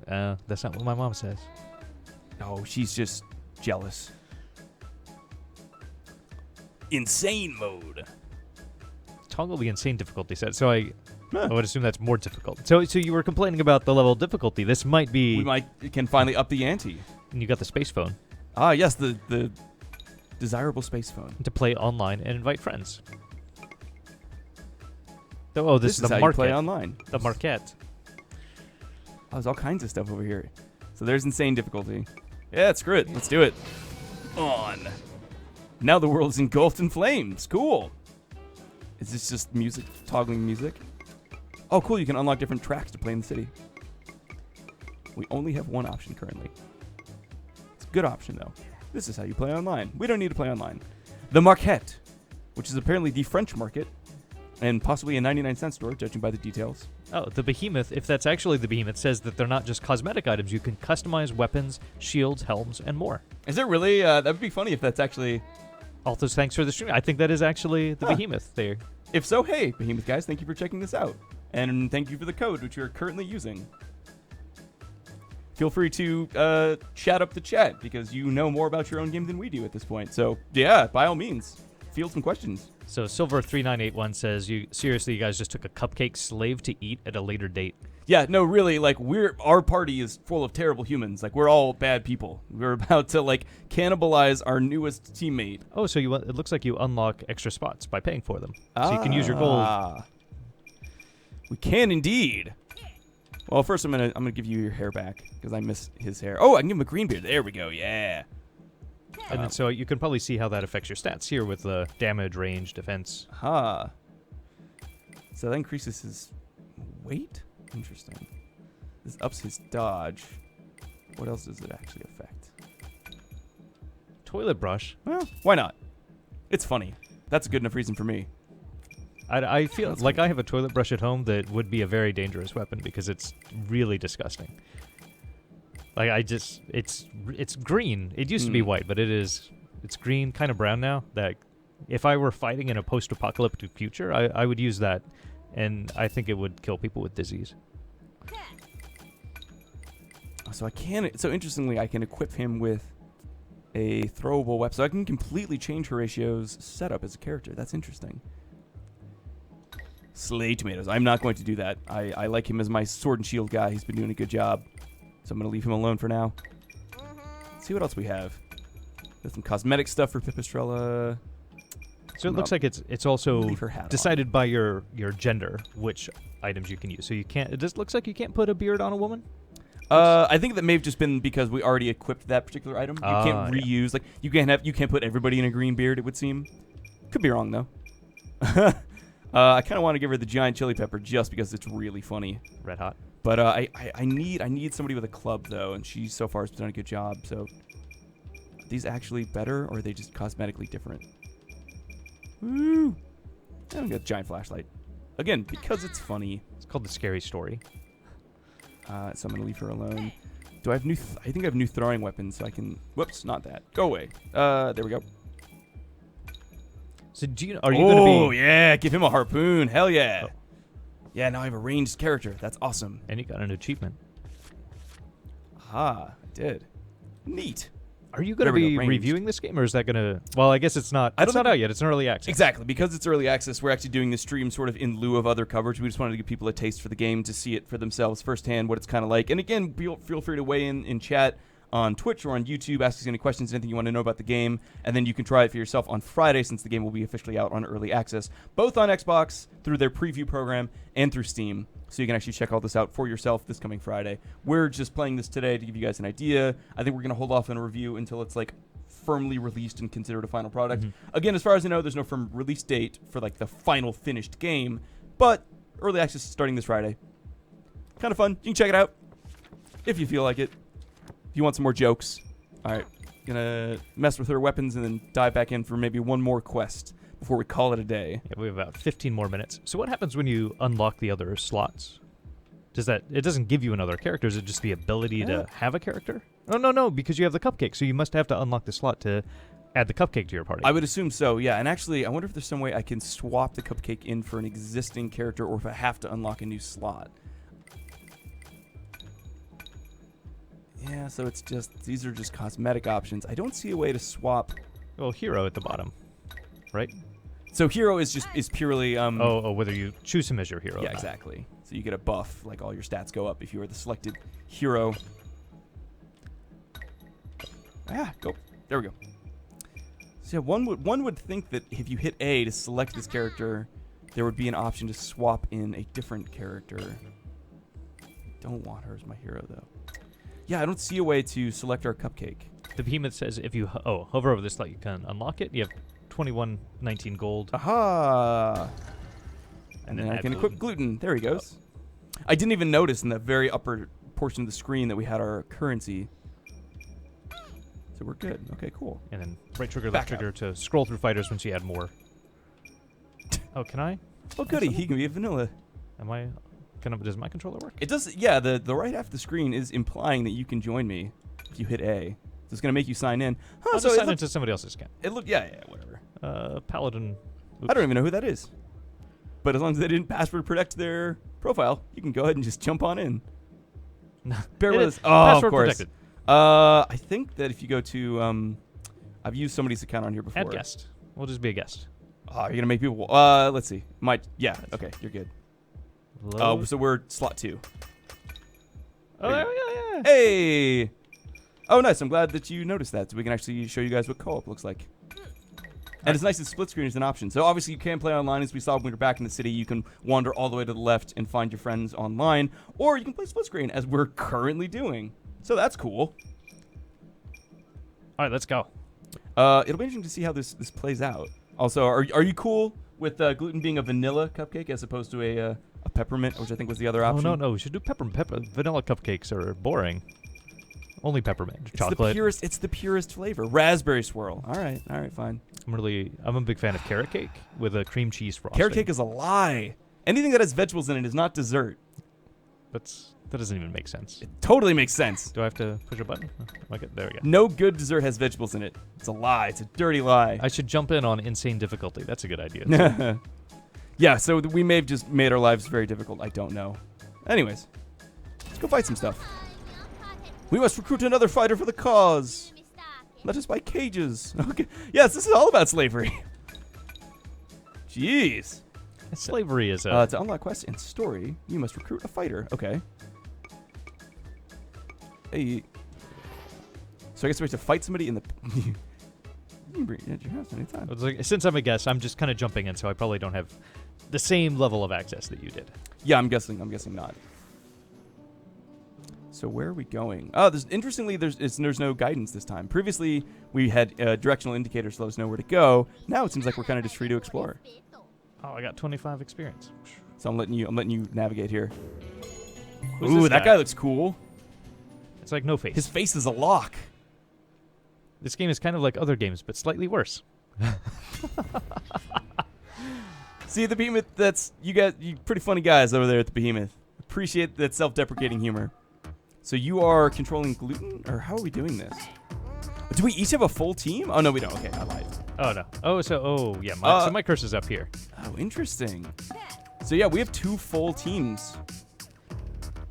That's not what my mom says. Oh, she's just jealous. Insane mode. Toggle the insane difficulty set. So I would assume that's more difficult. So you were complaining about the level of difficulty. This might be... We can finally up the ante. And you got the space phone. Ah, yes, the desirable space phone. To play online and invite friends. Oh, this is the how you play online. The Marquette. Oh, there's all kinds of stuff over here. So there's insane difficulty. Yeah, screw it. Let's do it. On. Now the world is engulfed in flames. Cool. Is this just music, toggling music? Oh, cool. You can unlock different tracks to play in the city. We only have one option currently. It's a good option, though. This is how you play online. We don't need to play online. The Marquette, which is apparently the French market, and possibly a 99-cent store, judging by the details. Oh, the Behemoth, if that's actually the Behemoth, says that they're not just cosmetic items. You can customize weapons, shields, helms, and more. Is it really? That would be funny if that's actually... Also, thanks for the stream. I think that is actually the Behemoth there. If so, hey, Behemoth guys, thank you for checking this out. And thank you for the code, which you're currently using. Feel free to chat up the chat, because you know more about your own game than we do at this point. So, yeah, by all means, field some questions. So Silver3981 says, "You seriously, you guys just took a cupcake slave to eat at a later date." Yeah, no, really, like our party is full of terrible humans. Like we're all bad people. We're about to like cannibalize our newest teammate. Oh, so it looks like you unlock extra spots by paying for them, so you can use your gold. We can indeed. Well, first I'm gonna give you your hair back because I miss his hair. Oh, I can give him a green beard. There we go. Yeah. And then so you can probably see how that affects your stats here with the damage, range, defense. So that increases his weight? Interesting. This ups his dodge. What else does it actually affect? Toilet brush. Well, why not? It's funny. That's a good enough reason for me. I feel like I have a toilet brush at home that would be a very dangerous weapon because it's really disgusting. Like it's green. It used to be white, but it's green, kind of brown now. That if I were fighting in a post-apocalyptic future, I would use that, and I think it would kill people with disease. So interestingly, I can equip him with a throwable weapon. So I can completely change Horatio's setup as a character. That's interesting. Slay tomatoes. I'm not going to do that. I like him as my sword and shield guy. He's been doing a good job. So I'm going to leave him alone for now. Let's see what else we have. There's some cosmetic stuff for Pipistrella. So it looks like it's also decided by your gender which items you can use. So you can't. It just looks like you can't put a beard on a woman. I think that may have just been because we already equipped that particular item. You can't reuse. Like you can't put everybody in a green beard. It would seem. Could be wrong though. I kind of want to give her the giant chili pepper just because it's really funny. Red hot. But I need somebody with a club though, and she so far has done a good job. So, are these actually better, or are they just cosmetically different? Woo! I'm gonna get a giant flashlight again because it's funny. It's called the scary story. So I'm gonna leave her alone. Do I have I think I have new throwing weapons, so I can. Whoops, not that. Go away. There we go. So are you gonna be? Oh yeah, give him a harpoon. Hell yeah. Oh. Yeah, now I have a ranged character. That's awesome. And you got an achievement. I did. Neat. Are you going to be reviewing this game, or is that going to... Well, I guess it's not. It's not out yet. It's an early access. Exactly. Because it's early access, we're actually doing this stream sort of in lieu of other coverage. We just wanted to give people a taste for the game to see it for themselves firsthand, what it's kind of like. And again, feel free to weigh in chat on Twitch or on YouTube, ask us any questions, anything you want to know about the game, and then you can try it for yourself on Friday since the game will be officially out on early access, both on Xbox through their preview program and through Steam. So you can actually check all this out for yourself this coming Friday. We're just playing this today to give you guys an idea. I think we're going to hold off on a review until it's like firmly released and considered a final product. Again, as far as I know, there's no firm release date for like the final finished game, but early access is starting this Friday. Kind of fun. You can check it out if you feel like it. If you want some more jokes. All right. Gonna mess with her weapons and then dive back in for maybe one more quest before we call it a day. Yeah, we have about 15 more minutes. So what happens when you unlock the other slots? It doesn't give you another character. Is it just the ability to have a character? No, because you have the cupcake. So you must have to unlock the slot to add the cupcake to your party. I would assume so, yeah. And actually, I wonder if there's some way I can swap the cupcake in for an existing character or if I have to unlock a new slot. Yeah, so it's just, these are just cosmetic options. I don't see a way to swap. Well, hero at the bottom, right? So hero is purely whether you choose him as your hero. Yeah, exactly. So you get a buff, like all your stats go up if you are the selected hero. Go. There we go. So yeah, one would think that if you hit A to select this character, there would be an option to swap in a different character. Don't want her as my hero though. Yeah, I don't see a way to select our cupcake. The Behemoth says if you hover over this slot, you can unlock it. You have 2119 gold. Aha! And then I can equip gluten. There he goes. I didn't even notice in the very upper portion of the screen that we had our currency. So we're good. Okay, cool. And then right trigger, left trigger to scroll through fighters once you add more. Oh, can I? Oh, goody. He can be a vanilla. Does my controller work? It does. Yeah, the right half of the screen is implying that you can join me if you hit A. So it's going to make you sign in. I'll just sign into somebody else's account. Yeah, whatever. Paladin. Oops. I don't even know who that is. But as long as they didn't password protect their profile, you can go ahead and just jump on in. Bear with us. Oh, password of course. protected. I think that if you go to, I've used somebody's account on here before. Add guest. We'll just be a guest. Oh, you're gonna make people. Let's see. Yeah. Okay, you're good. So we're slot 2. Oh, there we go. Yeah. Hey. Oh, nice. I'm glad that you noticed that, so we can actually show you guys what co-op looks like. And it's nice that split screen is an option. So obviously you can play online, as we saw when we were back in the city. You can wander all the way to the left and find your friends online, or you can play split screen, as we're currently doing. So that's cool. All right, let's go. It'll be interesting to see how this plays out. Also, are you cool with gluten being a vanilla cupcake as opposed to a peppermint, which I think was the other option? Oh, no. We should do peppermint. Vanilla cupcakes are boring. Only peppermint. Chocolate. It's the purest flavor. Raspberry swirl. All right, fine. I'm a big fan of carrot cake with a cream cheese frosting. Carrot cake is a lie. Anything that has vegetables in it is not dessert. That doesn't even make sense. It totally makes sense. Do I have to push a button? Okay, there we go. No good dessert has vegetables in it. It's a lie. It's a dirty lie. I should jump in on insane difficulty. That's a good idea. Yeah, so we may have just made our lives very difficult. I don't know. Anyways, let's go fight some stuff. We must recruit another fighter for the cause. Let us buy cages. Okay. Yes, this is all about slavery. Jeez. Slavery is a... to unlock quests and story, you must recruit a fighter. Okay. Hey. So I guess we have to fight somebody in the... You can bring it at your house anytime. Since I'm a guest, I'm just kind of jumping in, so I probably don't have the same level of access that you did. Yeah, I'm guessing not. So where are we going? Oh, interestingly, there's no guidance this time. Previously, we had directional indicators to let us know where to go. Now it seems like we're kind of just free to explore. Oh, I got 25 experience. So I'm letting you navigate here. Who's Ooh, this that guy looks cool. It's like No Face. His face is a lock. This game is kind of like other games, but slightly worse. See, the Behemoth, you pretty funny guys over there at the Behemoth. Appreciate that self-deprecating humor. So you are controlling gluten? Or how are we doing this? Do we each have a full team? Oh, no, we don't. Okay, I lied. Oh, no. So my cursor's up here. Oh, interesting. So yeah, we have 2 full teams.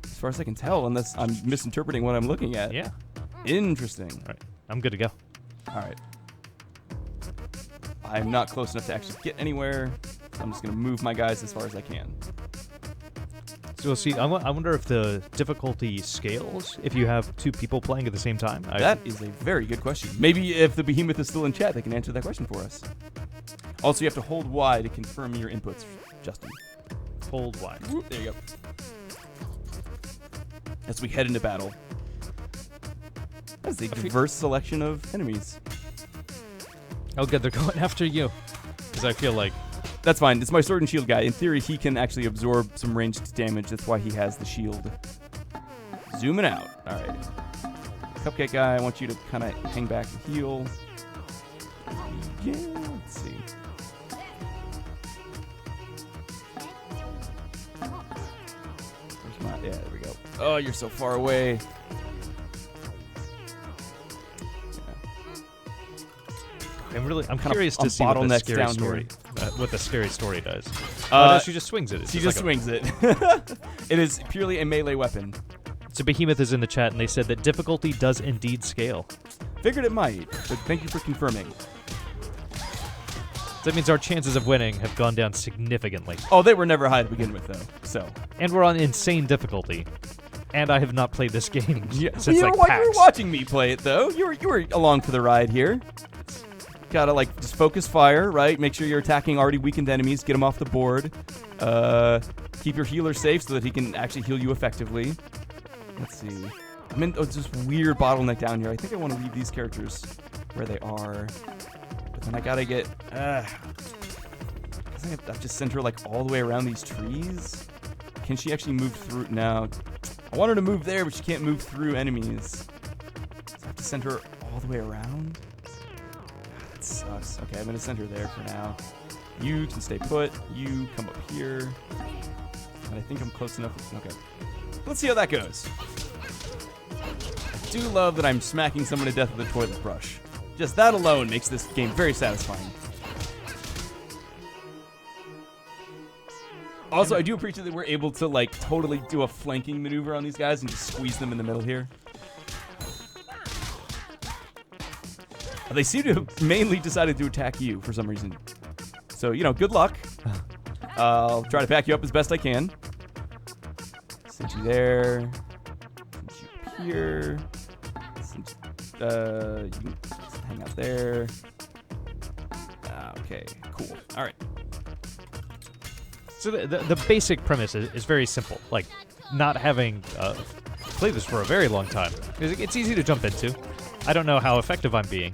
As far as I can tell, unless I'm misinterpreting what I'm looking at. Yeah. Interesting. All right. I'm good to go. All right. I'm not close enough to actually get anywhere. So I'm just going to move my guys as far as I can. So we'll see. I wonder if the difficulty scales if you have 2 people playing at the same time. That is a very good question. Maybe if the Behemoth is still in chat, they can answer that question for us. Also, you have to hold Y to confirm your inputs, Justin. Hold Y. There you go. As we head into battle. That's a diverse selection of enemies. Oh, good. They're going after you. Because I feel like... That's fine. It's my sword and shield guy. In theory, he can actually absorb some ranged damage. That's why he has the shield. Zooming out. All right. Cupcake guy, I want you to kind of hang back and heal. Yeah, let's see. Where's my... Yeah, there we go. Oh, you're so far away. I'm curious to see what the scary story does. No, she just swings it. She just swings it. It is purely a melee weapon. So Behemoth is in the chat, and they said that difficulty does indeed scale. Figured it might, but thank you for confirming. So that means our chances of winning have gone down significantly. Oh, they were never high to begin with, though. So. And we're on insane difficulty. And I have not played this game since you like were PAX. watching me play it, though. You were along for the ride here. Gotta, just focus fire, right? Make sure you're attacking already weakened enemies. Get them off the board. Keep your healer safe so that he can actually heal you effectively. Let's see. I'm in this weird bottleneck down here. I think I want to leave these characters where they are. But then I gotta get... I have to send her, all the way around these trees? Can she actually move through? No. I want her to move there, but she can't move through enemies. So I have to send her all the way around? That sucks. Okay, I'm going to send her there for now. You can stay put. You come up here. And I think I'm close enough. Okay. Let's see how that goes. I do love that I'm smacking someone to death with a toilet brush. Just that alone makes this game very satisfying. Also, I do appreciate that we're able to, totally do a flanking maneuver on these guys and just squeeze them in the middle here. They seem to have mainly decided to attack you for some reason. So, good luck. I'll try to pack you up as best I can. Send you there. Send you here. You can hang out there. Okay, cool. All right. So the basic premise is very simple. Like, not having played this for a very long time, it's easy to jump into. I don't know how effective I'm being.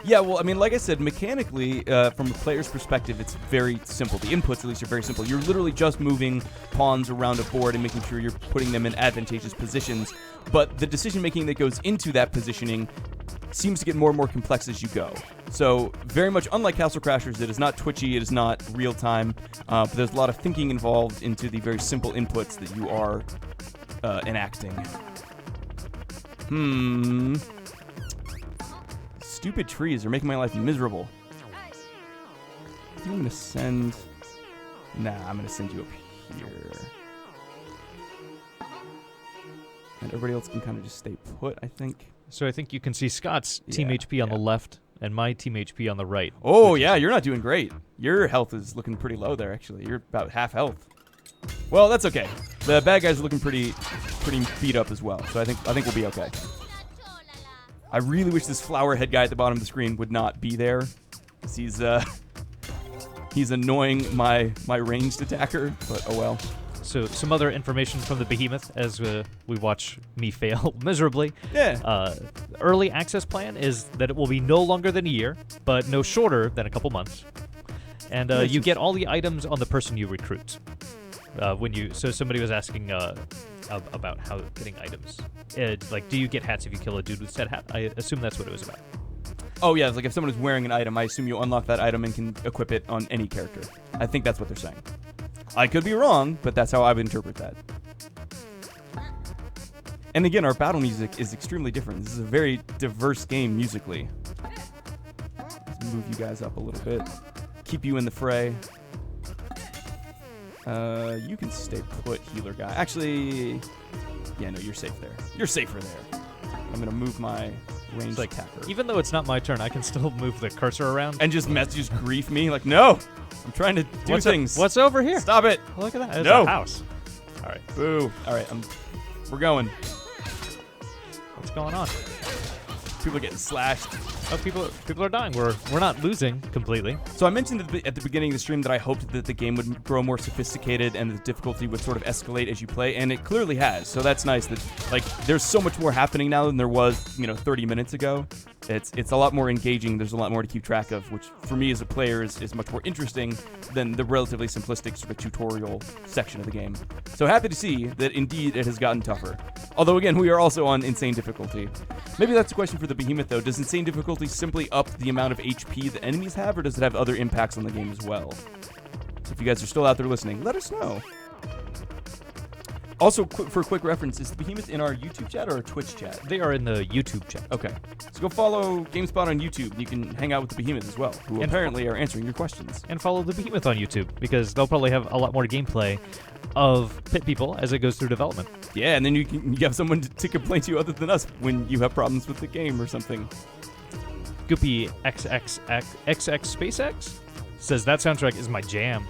Yeah, well, I mean, like I said, mechanically, from a player's perspective, it's very simple. The inputs, at least, are very simple. You're literally just moving pawns around a board and making sure you're putting them in advantageous positions. But the decision-making that goes into that positioning seems to get more and more complex as you go. So, very much unlike Castle Crashers, it is not twitchy, it is not real-time, but there's a lot of thinking involved into the very simple inputs that you are enacting. Stupid trees are making my life miserable. I think I'm going to send... Nah, I'm going to send you up here. And everybody else can kind of just stay put, I think. So I think you can see Scott's team HP on the left and my team HP on the right. Oh, yeah, you're not doing great. Your health is looking pretty low there, actually. You're about half health. Well, that's okay. The bad guys are looking pretty beat up as well, so I think we'll be okay. I really wish this flower head guy at the bottom of the screen would not be there. He's annoying my ranged attacker, but oh well. So some other information from the Behemoth as we watch me fail miserably. Yeah. Early access plan is that it will be no longer than a year, but no shorter than a couple months. And you get all the items on the person you recruit. So somebody was asking about how getting items. Like, do you get hats if you kill a dude with said hat? I assume that's what it was about. Oh, yeah, it's like if someone is wearing an item, I assume you unlock that item and can equip it on any character. I think that's what they're saying. I could be wrong, but that's how I would interpret that. And again, our battle music is extremely different. This is a very diverse game musically. Let's move you guys up a little bit. Keep you in the fray. You can stay put, healer guy. Actually, yeah, no, you're safe there. You're safer there. I'm going to move my ranged attacker. Even though it's not my turn, I can still move the cursor around. And just grief me. Like, no, I'm trying to do things. What's over here? Stop it. Oh, look at that. It's No. a house. All right. Boo. All right, we're going. What's going on? People are getting slashed. Oh, people are dying. We're not losing completely. So I mentioned at the beginning of the stream that I hoped that the game would grow more sophisticated and the difficulty would sort of escalate as you play, and it clearly has. So that's nice that, like, there's so much more happening now than there was, 30 minutes ago. It's a lot more engaging. There's a lot more to keep track of, which for me as a player is much more interesting than the relatively simplistic sort of tutorial section of the game. So happy to see that indeed it has gotten tougher. Although again, we are also on insane difficulty. Maybe that's a question for the Behemoth though. Does insane difficulty simply up the amount of HP that enemies have, or does it have other impacts on the game as well? So if you guys are still out there listening, let us know. Also, for a quick reference, is the Behemoth in our YouTube chat or our Twitch chat? They are in the YouTube chat. Okay. So go follow GameSpot on YouTube, and you can hang out with the Behemoth as well, who apparently are answering your questions. And follow the Behemoth on YouTube, because they'll probably have a lot more gameplay of Pit People as it goes through development. Yeah, and then you have someone to complain to other than us when you have problems with the game or something. Goopy XX SpaceX says that soundtrack is my jam.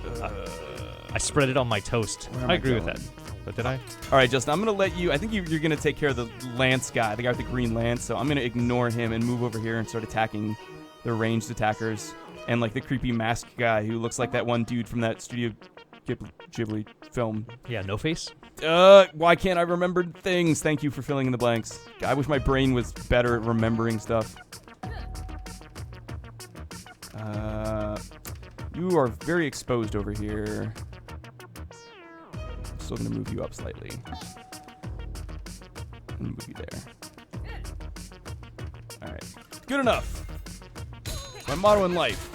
I spread it on my toast. I agree with that. But did I? All right, Justin, I'm going to let you... I think you're going to take care of the Lance guy, the guy with the green lance, so I'm going to ignore him and move over here and start attacking the ranged attackers and, like, the creepy mask guy who looks like that one dude from that Studio Ghibli film. Yeah, No Face? Why can't I remember things? Thank you for filling in the blanks. I wish my brain was better at remembering stuff. You are very exposed over here. Still going to move you up slightly. And move you there. All right. Good enough. It's my motto in life.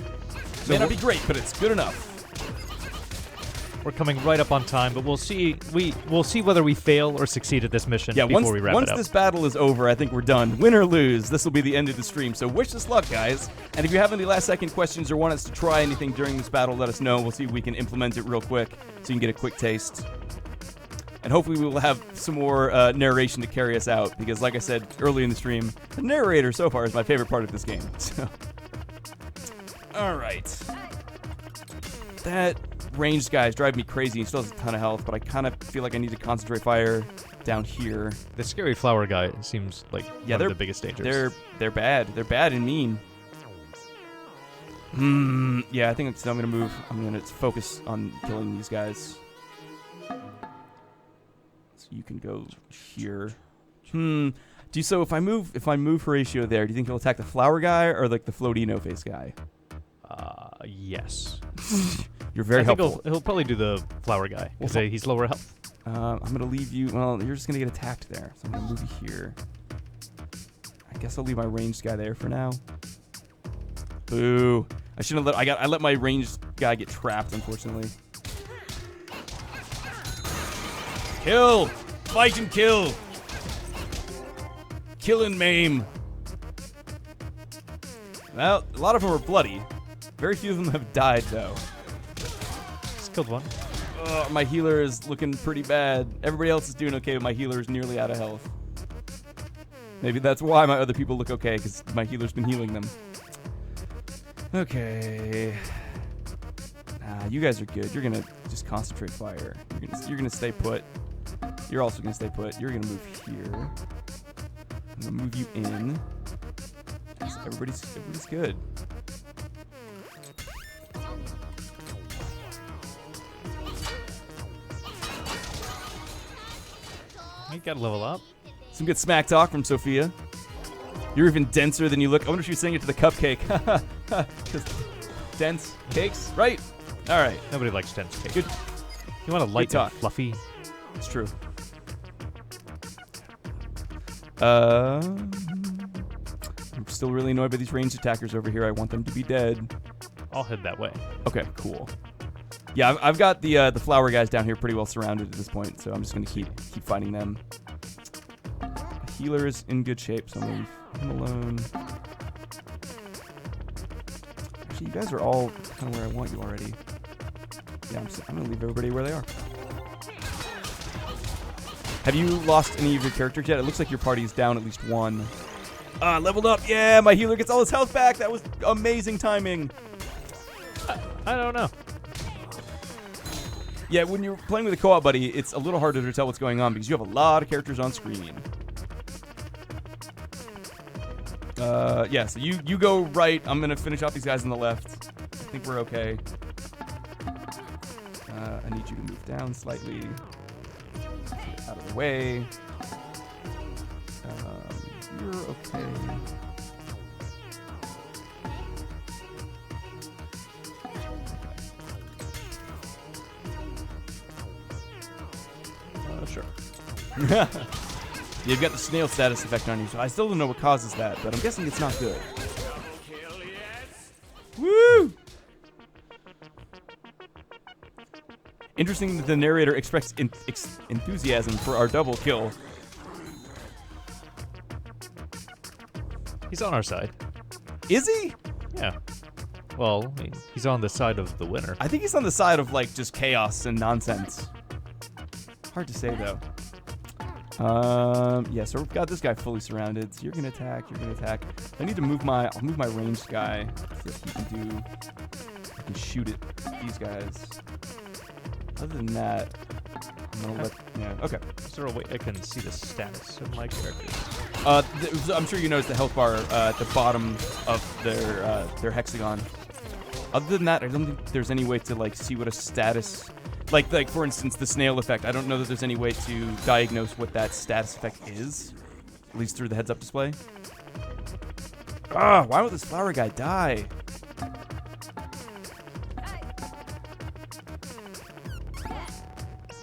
May not be great, but it's good enough. We're coming right up on time, but we'll see. We'll see whether we fail or succeed at this mission before we wrap it up. Once this battle is over, I think we're done. Win or lose, this will be the end of the stream. So wish us luck, guys. And if you have any last-second questions or want us to try anything during this battle, let us know. We'll see if we can implement it real quick so you can get a quick taste. And hopefully we will have some more narration to carry us out, because like I said early in the stream, the narrator so far is my favorite part of this game. So. All right. That ranged guy is driving me crazy. He still has a ton of health, but I kind of feel like I need to concentrate fire down here. The scary flower guy seems like one of the biggest dangers. They're bad. They're bad and mean. Yeah, I think I'm gonna move. I'm gonna focus on killing these guys. So you can go here. So if I move Horatio there, do you think he'll attack the flower guy or like the floatino face guy? Yes. You're very helpful. He'll probably do the flower guy because he's lower health. I'm gonna leave you. Well, you're just gonna get attacked there, so I'm gonna move you here. I guess I'll leave my ranged guy there for now. Boo! I shouldn't have I let my ranged guy get trapped, unfortunately. Kill! Fight and kill! Kill and maim. Well, a lot of them are bloody. Very few of them have died, though. Just killed one. My healer is looking pretty bad. Everybody else is doing okay, but my healer is nearly out of health. Maybe that's why my other people look okay, because my healer's been healing them. Okay. You guys are good. You're gonna just concentrate fire. You're gonna stay put. You're also gonna stay put. You're gonna move here. I'm gonna move you in. Everybody's good. You gotta level up. Some good smack talk from Sophia. You're even denser than you look. I wonder if she was saying it to the cupcake. Because dense cakes, right? All right. Nobody likes dense cake. Good. You want a light and fluffy? It's true. I'm still really annoyed by these ranged attackers over here. I want them to be dead. I'll head that way. Okay, cool. Yeah, I've got the flower guys down here pretty well surrounded at this point, so I'm just gonna keep fighting them. The healer is in good shape, so I'm gonna leave him alone. Actually, you guys are all kind of where I want you already. Yeah, I'm gonna leave everybody where they are. Have you lost any of your characters yet? It looks like your party's down at least one. Leveled up. Yeah, my healer gets all his health back. That was amazing timing. I don't know. Yeah, when you're playing with a co-op buddy, it's a little harder to tell what's going on because you have a lot of characters on screen. Yeah, so you go right. I'm going to finish off these guys on the left. I think we're okay. I need you to move down slightly. Out of the way. You're okay. Sure. You've got the snail status effect on you, so I still don't know what causes that, but I'm guessing it's not good. Woo! Interesting that the narrator expressed enthusiasm for our double kill. He's on our side. Is he? Yeah. Well, he's on the side of the winner. I think he's on the side of, like, just chaos and nonsense. Hard to say, though. Yeah, so we've got this guy fully surrounded. So you're gonna attack. I need to move I'll move my ranged guy so that he can shoot at these guys. Other than that, I'm gonna okay. Is there a way I can see the status of my characters? I'm sure you noticed the health bar at the bottom of their hexagon. Other than that, I don't think there's any way to like see what a status. Like for instance, the snail effect. I don't know that there's any way to diagnose what that status effect is, at least through the heads-up display. Why won't this flower guy die?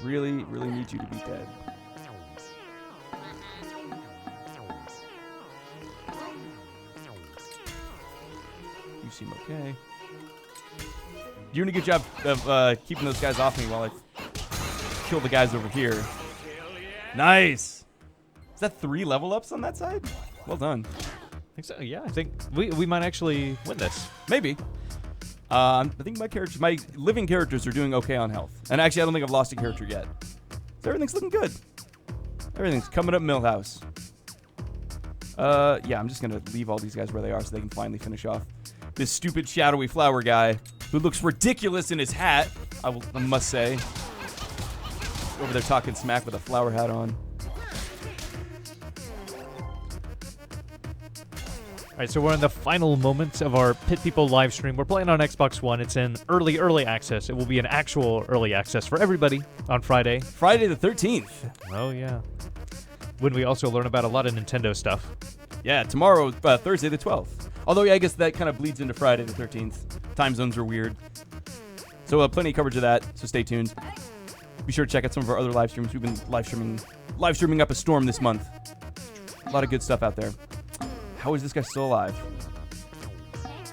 Really need you to be dead. You seem okay. You're doing a good job of keeping those guys off me while I kill the guys over here. Nice! Is that 3 level ups on that side? Well done. I think so, yeah. I think we might actually win this. Maybe. I think my living characters are doing okay on health. And actually, I don't think I've lost a character yet. So everything's looking good. Everything's coming up Millhouse. Yeah, I'm just going to leave all these guys where they are so they can finally finish off this stupid shadowy flower guy. who looks ridiculous in his hat, I must say. Over there talking smack with a flower hat on. All right, so we're in the final moments of our Pit People live stream. We're playing on Xbox One. It's in early access. It will be an actual early access for everybody on Friday. Friday the 13th. Oh, yeah. When we also learn about a lot of Nintendo stuff. Yeah, tomorrow, Thursday the 12th. Although, yeah, I guess that kind of bleeds into Friday the 13th. Time zones are weird. So plenty of coverage of that, so stay tuned. Be sure to check out some of our other live streams. We've been live streaming up a storm this month. A lot of good stuff out there. How is this guy still alive?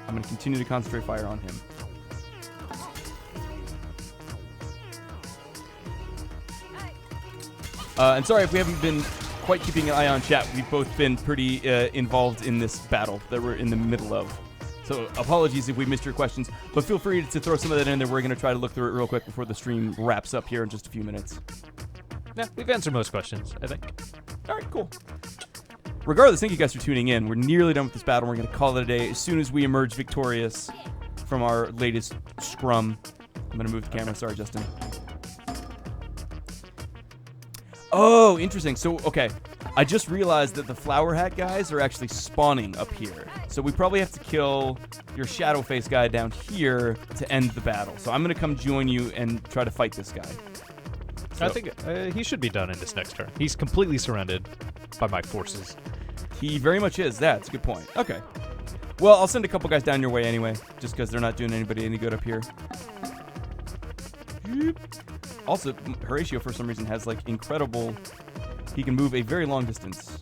I'm going to continue to concentrate fire on him. And sorry if we haven't been quite keeping an eye on chat. We've both been pretty involved in this battle that we're in the middle of. So apologies if we missed your questions, but feel free to throw some of that in there. We're going to try to look through it real quick before the stream wraps up here in just a few minutes. Yeah, we've answered most questions, I think. All right, cool. Regardless, thank you guys for tuning in. We're nearly done with this battle. We're going to call it a day as soon as we emerge victorious from our latest scrum. I'm going to move the camera. Sorry, Justin. Oh, interesting. So, okay. I just realized that the flower hat guys are actually spawning up here. So we probably have to kill your shadow face guy down here to end the battle. So I'm going to come join you and try to fight this guy. So, I think he should be done in this next turn. He's completely surrounded by my forces. He very much is. That's a good point. Okay. Well, I'll send a couple guys down your way anyway, just because they're not doing anybody any good up here. Also, Horatio, for some reason, has, like, incredible... He can move a very long distance.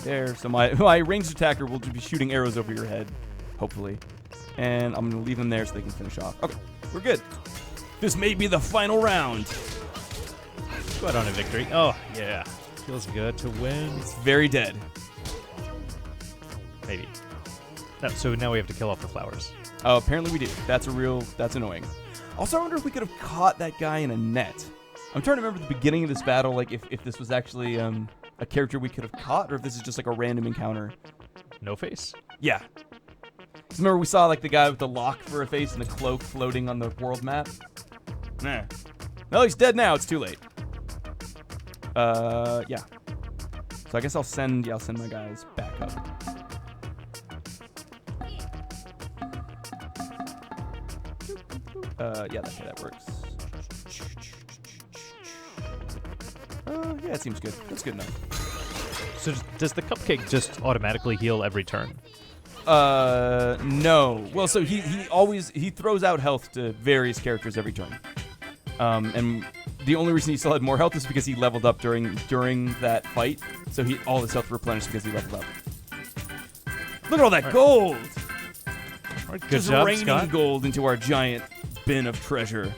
There. So my ranged attacker will be shooting arrows over your head, hopefully. And I'm going to leave them there so they can finish off. Okay. We're good. This may be the final round. Go out on a victory. Oh, yeah. Feels good to win. It's very dead. Maybe. No, so now we have to kill off the flowers. Oh, apparently we do. That's annoying. Also, I wonder if we could have caught that guy in a net. I'm trying to remember the beginning of this battle, like if this was actually a character we could have caught, or if this is just like a random encounter. No face? Yeah. Remember we saw like the guy with the lock for a face and the cloak floating on the world map? Nah. Well, he's dead now. It's too late. Yeah. So I guess I'll send my guys back up. Yeah, that works. Yeah, it seems good. That's good enough. So does the cupcake just automatically heal every turn? No. Well, so he throws out health to various characters every turn. And the only reason he still had more health is because he leveled up during that fight. So all his health replenished because he leveled up. Look at all that gold! All right, good just job, raining Scott. Gold into our giant bin of treasure.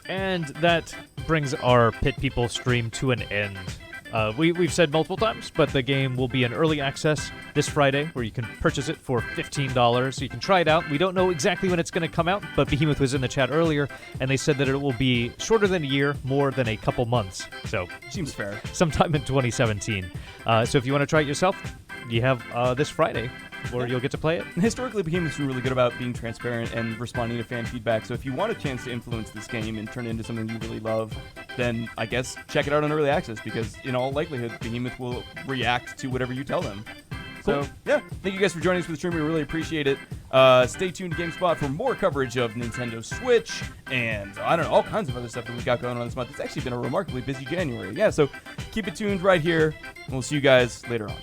And that brings our Pit People stream to an end. We've said multiple times, but the game will be in early access this Friday, where you can purchase it for $15. So you can try it out. We don't know exactly when it's going to come out, but Behemoth was in the chat earlier, and they said that it will be shorter than a year, more than a couple months. So seems fair. Sometime in 2017. So if you want to try it yourself, you have this Friday, where you'll get to play it. Historically, Behemoth's been really good about being transparent and responding to fan feedback. So if you want a chance to influence this game and turn it into something you really love, then I guess check it out on early access, because in all likelihood, Behemoth will react to whatever you tell them. So, yeah, thank you guys for joining us for the stream. We really appreciate it. Stay tuned to GameSpot for more coverage of Nintendo Switch and, I don't know, all kinds of other stuff that we've got going on this month. It's actually been a remarkably busy January. Yeah, so keep it tuned right here, and we'll see you guys later on.